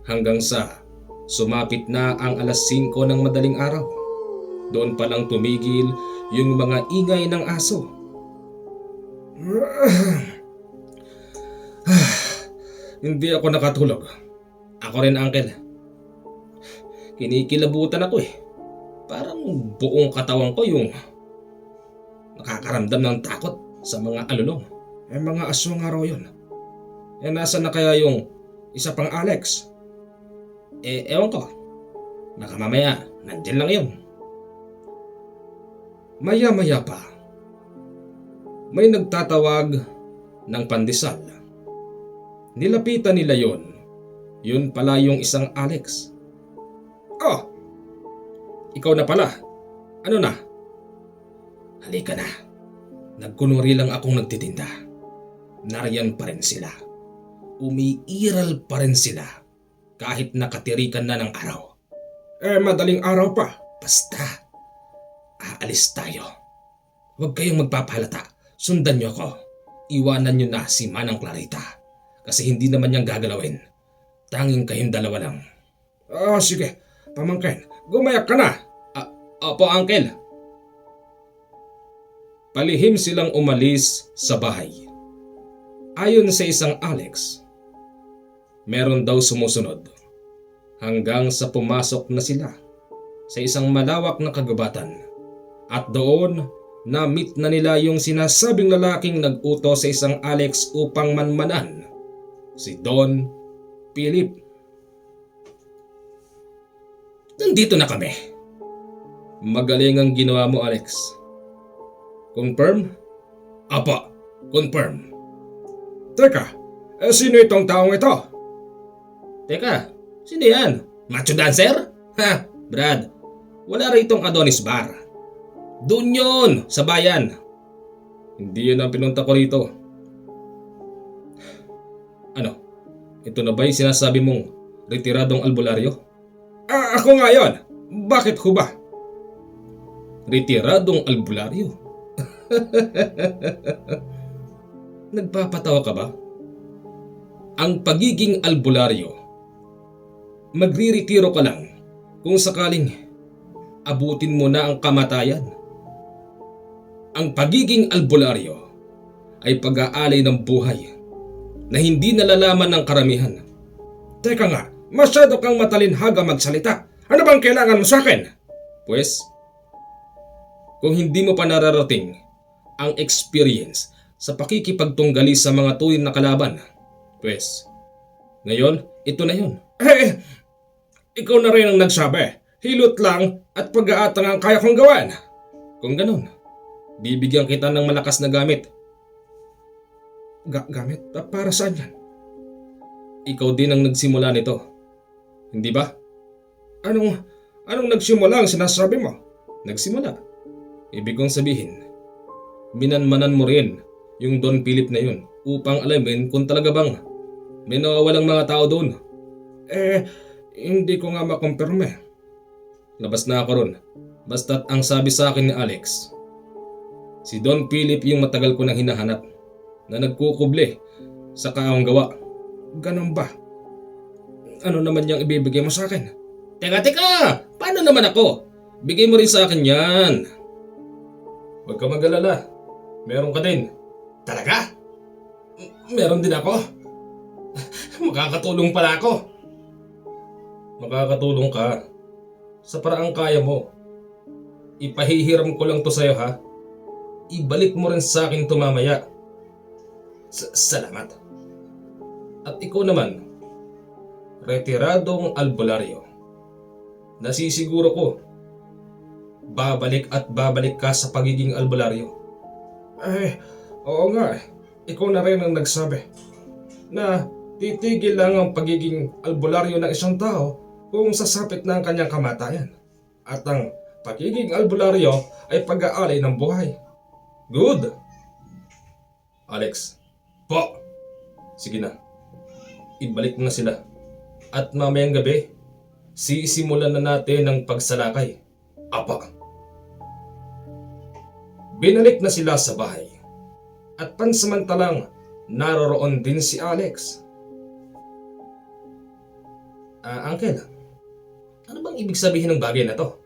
hanggang sa sumapit na ang alas 5 ng madaling araw. Doon pa lang tumigil yung mga ingay ng aso. Hindi ako nakatulog. Ako rin, Uncle. Kinikilabutan ako Parang buong katawan ko yung nakakaramdam ng takot sa mga alulong. Mga aso nga raw yun. Nasaan na kaya yung isa pang Alex? Ewan ko. Baka mamaya nandyan lang yun. Maya-maya pa, may nagtatawag ng pandesal. Nilapitan nila yon. Yun pala yung isang Alex. Oh! Ikaw na pala. Ano na? Halika na. Nagkunwari lang akong nagtitinda. Nariyan pa rin sila. Umiiral pa rin sila kahit nakatirikan na ng araw. Madaling araw pa. Basta, aalis tayo. Huwag kayong magpapahalata. Sundan niyo ako. Iwanan niyo na si Manang Clarita kasi hindi naman niyang gagalawin. Tanging kayong dalawa lang. Sige. Pamangkin, gumayak ka na. Opo, Uncle. Palihim silang umalis sa bahay. Ayon sa isang Alex, meron daw sumusunod hanggang sa pumasok na sila sa isang malawak na kagubatan at doon na-meet na nila yung sinasabing lalaking nag-utos sa isang Alex upang manmanan, si Don Philip. Nandito na kami. Magaling ang ginawa mo, Alex. Confirm? Apa, confirm. Teka, sino itong taong ito? Teka, sino yan? Macho dancer? Ha, Brad, wala ritong Adonis Bar. Doon yun, sa bayan. Hindi yun ang pinunta ko rito. Ano? Ito na ba yung sinasabi mong retiradong albularyo? Ako nga yun. Bakit ho ba? Retiradong albularyo? Nagpapatawa ka ba? Ang pagiging albularyo, magriretiro ka lang kung sakaling abutin mo na ang kamatayan. Ang pagiging albularyo ay pag-aalay ng buhay na hindi nalalaman ng karamihan. Teka nga, masyado kang matalinhaga magsalita. Ano bang kailangan mo sa akin? Pues, kung hindi mo pa nararating ang experience sa pakikipagtunggali sa mga tuwing na kalaban, pues, ngayon, ito na yun. Ikaw na rin ang nagsabi. Hilot lang at pag-aatang ang kaya kong gawin. Kung ganun, bibigyan kita ng malakas na gamit. Gamit? Para saan yan? Ikaw din ang nagsimula nito. Hindi ba? Anong nagsimula ang sinasabi mo? Nagsimula? Ibig kong sabihin, minanmanan mo rin yung Don Philip na yun upang alamin kung talaga bang may nawawalang mga tao doon. Hindi ko nga makumpirme. Labas na ako ron. Basta't ang sabi sa akin ni Alex, si Don Philip yung matagal ko nang hinahanap na nagkukuble sa kaawang gawa. Ganun ba? Ano naman niyang ibibigay mo sa akin? Teka! Paano naman ako? Bigay mo rin sa akin yan. Huwag ka mag-alala. Meron ka din. Talaga? Meron din ako. Makakatulong pala ako. Makakatulong ka sa paraang kaya mo. Ipahihiram ko lang to sa'yo, ha? Ibalik mo rin sa akin to mamaya. Salamat. At ikaw naman, retiradong albularyo. Nasisiguro ko, babalik at babalik ka sa pagiging albularyo. Oo nga. Ikaw na rin ang nagsabi na titigil lang ang pagiging albularyo ng isang tao kung sasapit na ang kanyang kamatayan. At ang pagiging albularyo ay pag-aalay ng buhay. Good! Alex. Po! Sige na. Ibalik mo na sila. At mamayang gabi, sisimulan na natin ang pagsalakay. Apa. Binalik na sila sa bahay. At pansamantalang naroroon din si Alex. Uncle, ano bang ibig sabihin ng bagay na to?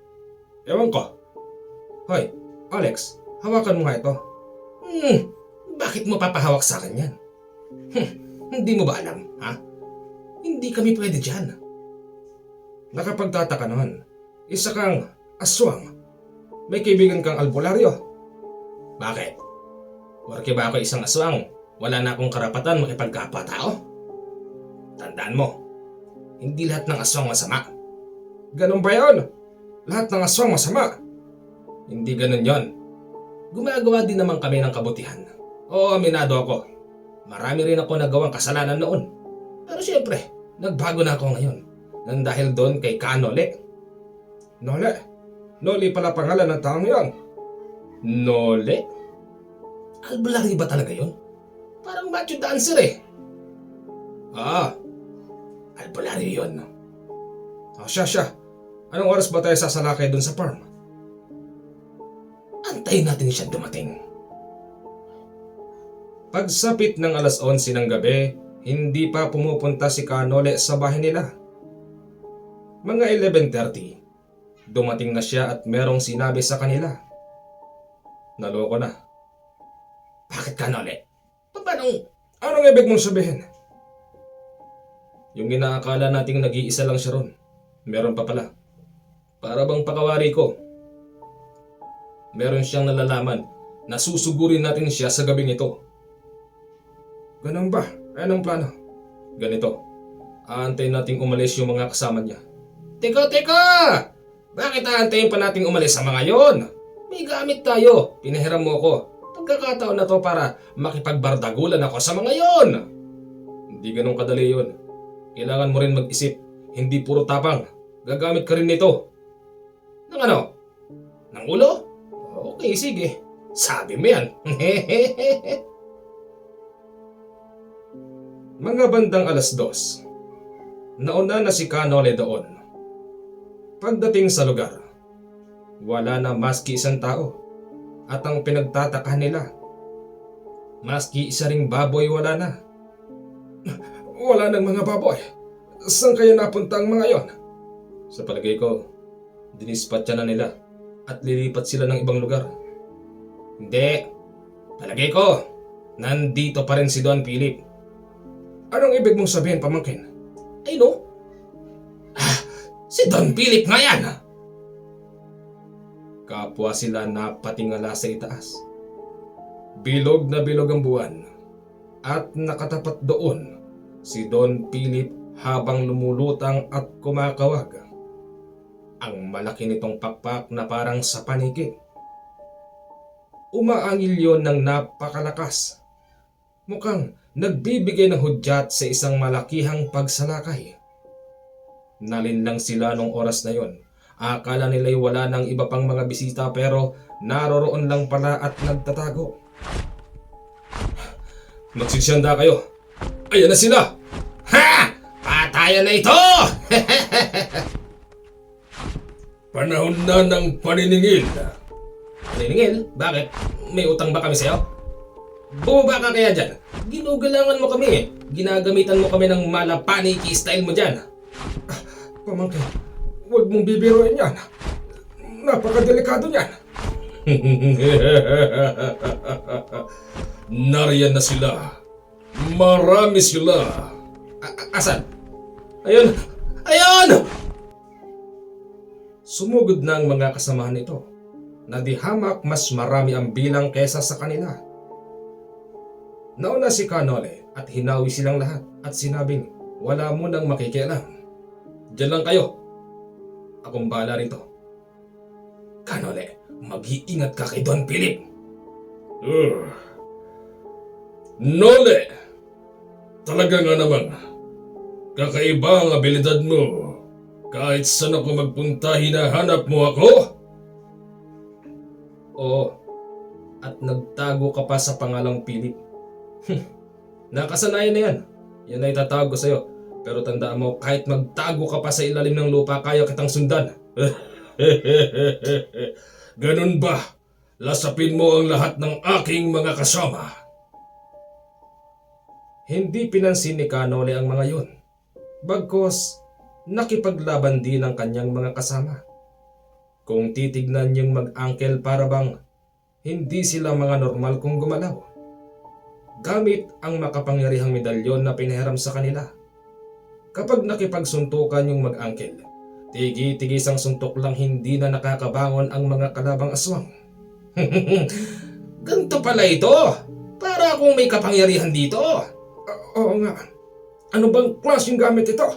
Ewan ko. Hoy, Alex, hawakan mo nga ito. Bakit mo papahawak sa akin yan? Hindi mo ba alam, ha? Hindi kami pwede dyan. Nakapagtataka naman, isa kang aswang. May kaibigan kang albularyo. Bakit? Porke ba ako isang aswang, wala na akong karapatan makipagkapwa-tao? Tandaan mo, hindi lahat ng aswang masama. Ganun ba yun? Lahat ng aswang masama? Hindi ganun yon. Gumagawa din naman kami ng kabutihan. Oo, aminado ako. Marami rin ako nagawang kasalanan noon. Pero siyempre, nagbago na ako ngayon. Nang dahil doon kay Kanole. Nole? Nole pala pangalan ng taong yon. Nole? Albularyo ba talaga yon? Parang macho dancer eh. Albularyo yun. Siya. Anong oras ba tayo sasalakay dun sa farm? Antayin natin siya dumating. Pagsapit ng 11:00 ng gabi, hindi pa pumupunta si Kanole sa bahay nila. Mga 11:30, dumating na siya at merong sinabi sa kanila. Naloko na. Bakit Kanole? Paano Anong ibig mong sabihin? Yung inaakala nating nag-iisa lang siya ron. Meron pa pala. Para bang pakawari ko. Meron siyang nalalaman na susugurin natin siya sa gabing ito. Ganun ba? Anong plano? Ganito. Aantayin nating umalis yung mga kasama niya. Teka! Bakit aantayin pa nating umalis sa mga yon? May gamit tayo. Pinahiram mo ko. Pagkakataon na to para makipagbardagulan ako sa mga yon. Hindi ganun kadali yun. Kailangan mo rin mag-isip. Hindi puro tapang. Gagamit ka rin nito. Ng ano? Ng ulo? Okay, sige. Sabi mo yan. Mga bandang 2:00. Nauna na si Canole doon. Pagdating sa lugar, wala na maski isang tao. At ang pinagtataka nila, maski isa ring baboy wala na. Wala nang mga baboy. Saan kaya napunta ang mga yon? Sa palagay ko, dinispatcha na nila at lilipat sila ng ibang lugar. Hindi. Palagay ko, nandito pa rin si Don Philip. Anong ibig mong sabihin, pamangkin? Ay no? Si Don Philip nga yan! Kapwa sila napatingala sa itaas. Bilog na bilog ang buwan. At nakatapat doon si Don Philip habang lumulutang at kumakawag. Ang malaki nitong pakpak na parang sa paniki. Umaangil yon ng napakalakas. Mukhang nagbibigay ng hudyat sa isang malakihang pagsalakay. Nalinlang sila nung oras na yon. Akala nila'y wala ng iba pang mga bisita pero naroroon lang pala at nagtatago. Magsisyanda kayo. Ayan na sila! Ha! Patayan na ito! Panahon na ng paniningil. Paniningil? Bakit? May utang ba kami sa'yo? Bumaba ka kaya dyan? Ginugalangan mo kami. Ginagamitan mo kami ng malapaniki style mo dyan. Pamangkin, huwag mong bibiruin yan. Napakadelikado niyan. Nariyan na sila. Marami sila. Asan? Ayun! Ayun! Sumugod na ang mga kasamahan nito. Nadihamak mas marami ang bilang kesa sa kanila. Nauna si Canole at hinawi silang lahat at sinabing wala mo nang makikialam. Diyan lang kayo. Akong bahala rito. Canole, mag-iingat ka kay Don Philip. Nole! Talaga nga naman. Kakaiba ang abilidad mo. Kahit saan ako magpunta, hinahanap mo ako? Oo. At nagtago ka pa sa pangalang Philip. Nakasanayan na yan. Yan ay tatawag ko sa'yo. Pero tandaan mo, kahit magtago ka pa sa ilalim ng lupa, kaya kitang sundan. Ganun ba? Lasapin mo ang lahat ng aking mga kasama. Hindi pinansin ni Canole ang mga yun. Bagkos, nakipaglaban din ang kanyang mga kasama. Kung titignan niyang mag-angkel para bang hindi sila mga normal kung gumalaw. Gamit ang makapangyarihang medalyon na pinahiram sa kanila. Kapag nakipagsuntukan yung mag-angkel, tigi-tigisang suntok lang hindi na nakakabangon ang mga kalabang aswang. Ganto pala ito! Para akong may kapangyarihan dito! Oo nga. Ano bang klaseng gamit ito?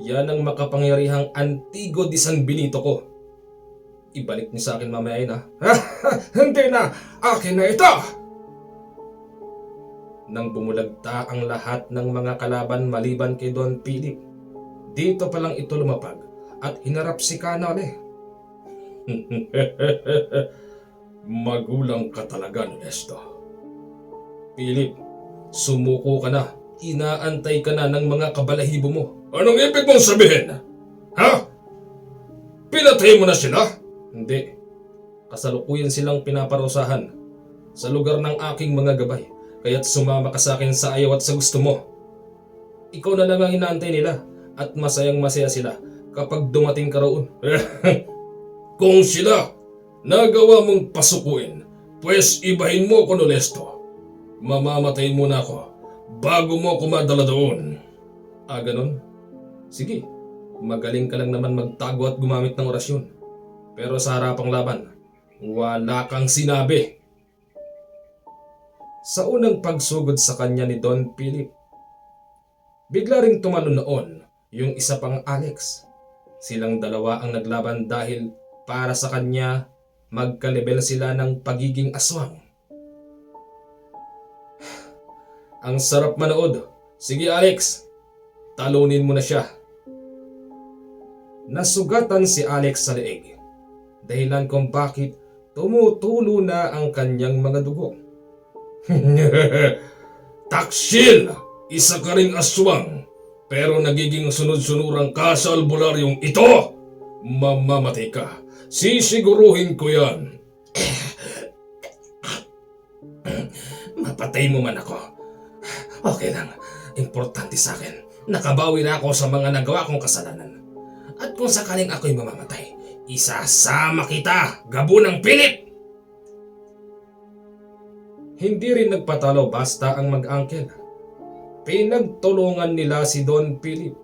Yan ang makapangyarihang Antigo de San Benito ko. Ibalik niyo sa akin mamaya yun, ha? Hindi na! Akin na ito! Nang bumulagta ang lahat ng mga kalaban maliban kay Don Philip, dito pa lang ito lumapag at hinarap si Canole. Magulang ka talaga, Ernesto. Philip, sumuko ka na. Inaantay ka na ng mga kabalahibo mo. Anong ibig mong sabihin? Ha? Pinatay mo na sila? Hindi. Kasalukuyan silang pinaparusahan sa lugar ng aking mga gabay. Kaya't sumama ka sa akin sa ayaw at sa gusto mo. Ikaw na lang ang inaantay nila at masayang masaya sila kapag dumating ka roon. Kung sila nagawa mong pasukuin, pues ibahin mo ko, Ernesto. Mamamatay muna ako bago mo ako madala doon. Ganon? Sige, magaling ka lang naman magtago at gumamit ng orasyon. Pero sa harapang laban, wala kang sinabi. Sa unang pagsugod sa kanya ni Don Philip, bigla ring tumalon noon yung isa pang Alex. Silang dalawa ang naglaban dahil para sa kanya magkalebel sila ng pagiging aswang. Ang sarap manood. Sige Alex, talunin mo na siya. Nasugatan si Alex sa leeg, dahilan kung bakit tumutulo na ang kanyang mga dugo. Taksil! Isa ka ring aswang, pero nagiging sunod-sunurang ka sa albularyong ito! Mamamatay ka. Sisiguruhin ko yan. Mapatay mo man ako. Okay lang. Importante sa akin, nakabawi na ako sa mga nagawa kong kasalanan. At kung sakaling ako'y mamamatay, isasama kita, Gabunang Philip! Hindi rin nagpatalo basta ang mag-angkel. Pinagtulungan nila si Don Philip.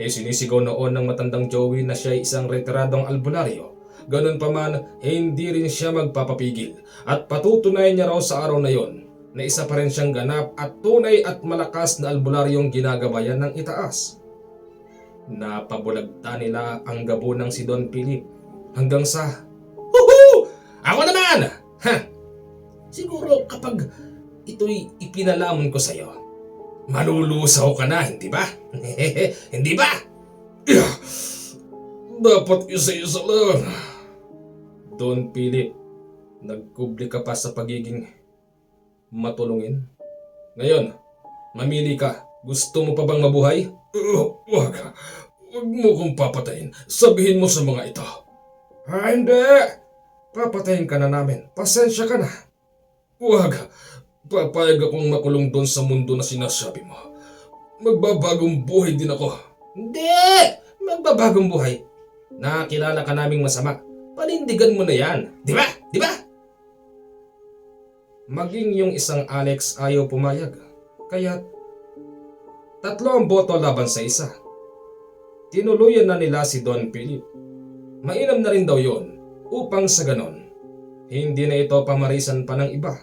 Sinisigaw noon ng matandang Joey na siya ay isang retiradong albularyo. Ganun pa man, hindi rin siya magpapapigil at patutunayan niya raw sa araw na yon na isa pa rin siyang ganap at tunay at malakas na albularyong ginagabayan ng itaas. Napabulagta nila ang gabunang si Don Philip hanggang sa, "Huhu! Ako naman! Ha! Siguro kapag ito'y ipinalamon ko sa'yo, malulusaw ka na, hindi ba? Hindi ba?" Dapat isa-isa lang. Don Philip, nagkubli ka pa sa pagiging matulungin. Ngayon, mamili ka. Gusto mo pa bang mabuhay? Wag. Wag mo kong papatayin. Sabihin mo sa mga ito. Hindi! Papatayin ka na namin. Pasensya ka na. Wag. Papayag akong makulong doon sa mundo na sinasabi mo. Magbabagong buhay din ako. Hindi! Magbabagong buhay. Nakilala ka naming masama. Panindigan mo na yan. Di ba? Di ba? Maging yung isang Alex ayaw pumayag. Kaya 3 ang boto laban sa isa. Tinuluyan na nila si Don Philip. Mainam na rin daw yon upang sa ganon, hindi na ito pamarisan pa ng iba.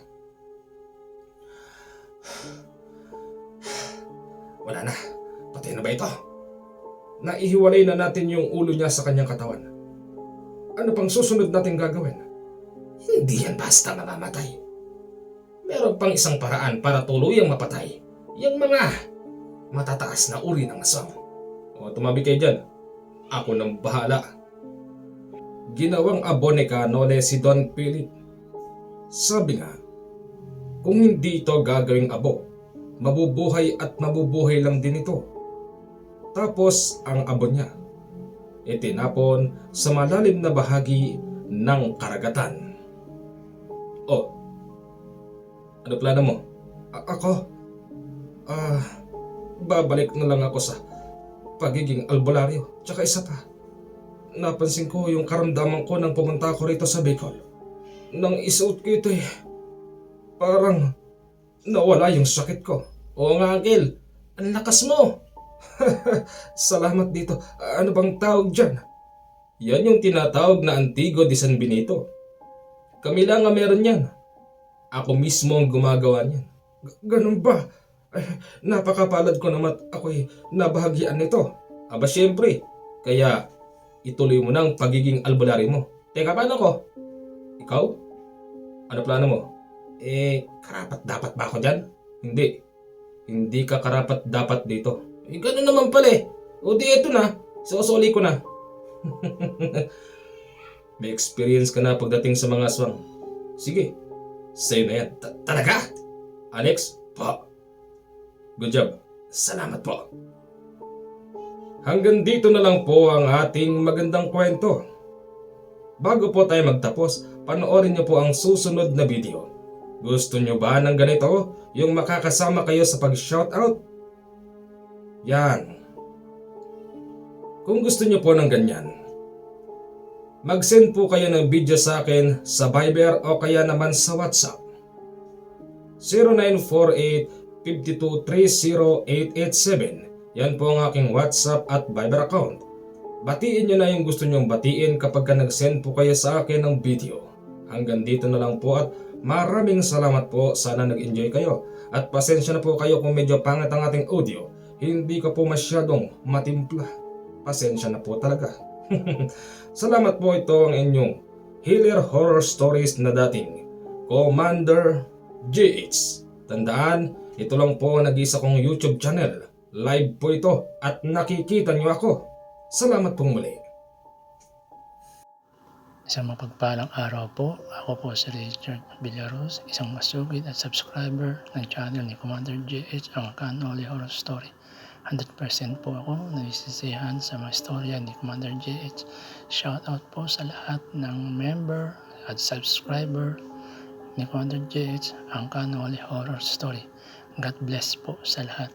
Wala na. Patay na ba ito? Naihiwalay na natin yung ulo niya sa kanyang katawan. Ano pang susunod natin gagawin? Hindi yan basta mamamatay. Meron pang isang paraan para tuluyang mapatay yung mga matataas na uri ng aswang. O tumabi kayo dyan. Ako nang bahala. Ginawang aboneka nole si Don Philip. Sabi nga, kung hindi ito gagawing abo, mabubuhay at mabubuhay lang din ito. Tapos ang abo niya, itinapon sa malalim na bahagi ng karagatan. Oh, ano plano mo? Babalik na lang ako sa pagiging albularyo. Tsaka isa pa, napansin ko yung karamdaman ko nang pumunta ako rito sa Bicol. Nang isuot ko ito parang nawala yung sakit ko. Oo nga, Uncle. Ang lakas mo. Salamat dito. Ano bang tawag dyan? Yan yung tinatawag na Antigo de San Benito. Kami lang nga meron yan. Ako mismo ang gumagawa niyan. Ganun ba? Ay, napakapalad ko naman ako'y nabahagian nito. Aba syempre, kaya ituloy mo na ang pagiging albularyo mo. Teka, paano ko? Ikaw? Ano plano mo? Karapat dapat ba ako dyan? Hindi. Hindi ka karapat dapat dito. Ganun naman pala O di eto na, susuli ko na. May experience ka na pagdating sa mga aswang. Sige, sa'yo na yan. Talaga? Alex? Po. Good job. Salamat po. Hanggang dito na lang po ang ating magandang kwento. Bago po tayo magtapos, panoorin niyo po ang susunod na video. Gusto niyo ba ng ganito? Yung makakasama kayo sa pag-shoutout? Yan. Kung gusto niyo po ng ganyan, mag-send po kayo ng video sa akin sa Viber o kaya naman sa WhatsApp. 0948-5230887. Yan po ang aking WhatsApp at Viber account. Batiin nyo na yung gusto nyong batiin kapag nag-send po kayo sa akin ng video. Hanggang dito na lang po at maraming salamat po. Sana nag-enjoy kayo. At pasensya na po kayo kung medyo pangit ang ating audio. Hindi ko po masyadong matimpla. Pasensya na po talaga. Salamat po, ito ang inyong Healer Horror Stories na dating Commander JH. Tandaan, ito lang po ang nag-isa kong YouTube channel. Live po ito at nakikita niyo ako. Salamat pong muli. Isang mapagpalang araw po. Ako po si Richard Villaros, isang masugid at subscriber ng channel ni Commander JH, ang Canoli Horror Story. 100% po ako naisisihan sa mga istorya ni Commander JH. Shoutout po sa lahat ng member at subscriber ni Commander JH, ang Canoli Horror Story. God bless po sa lahat.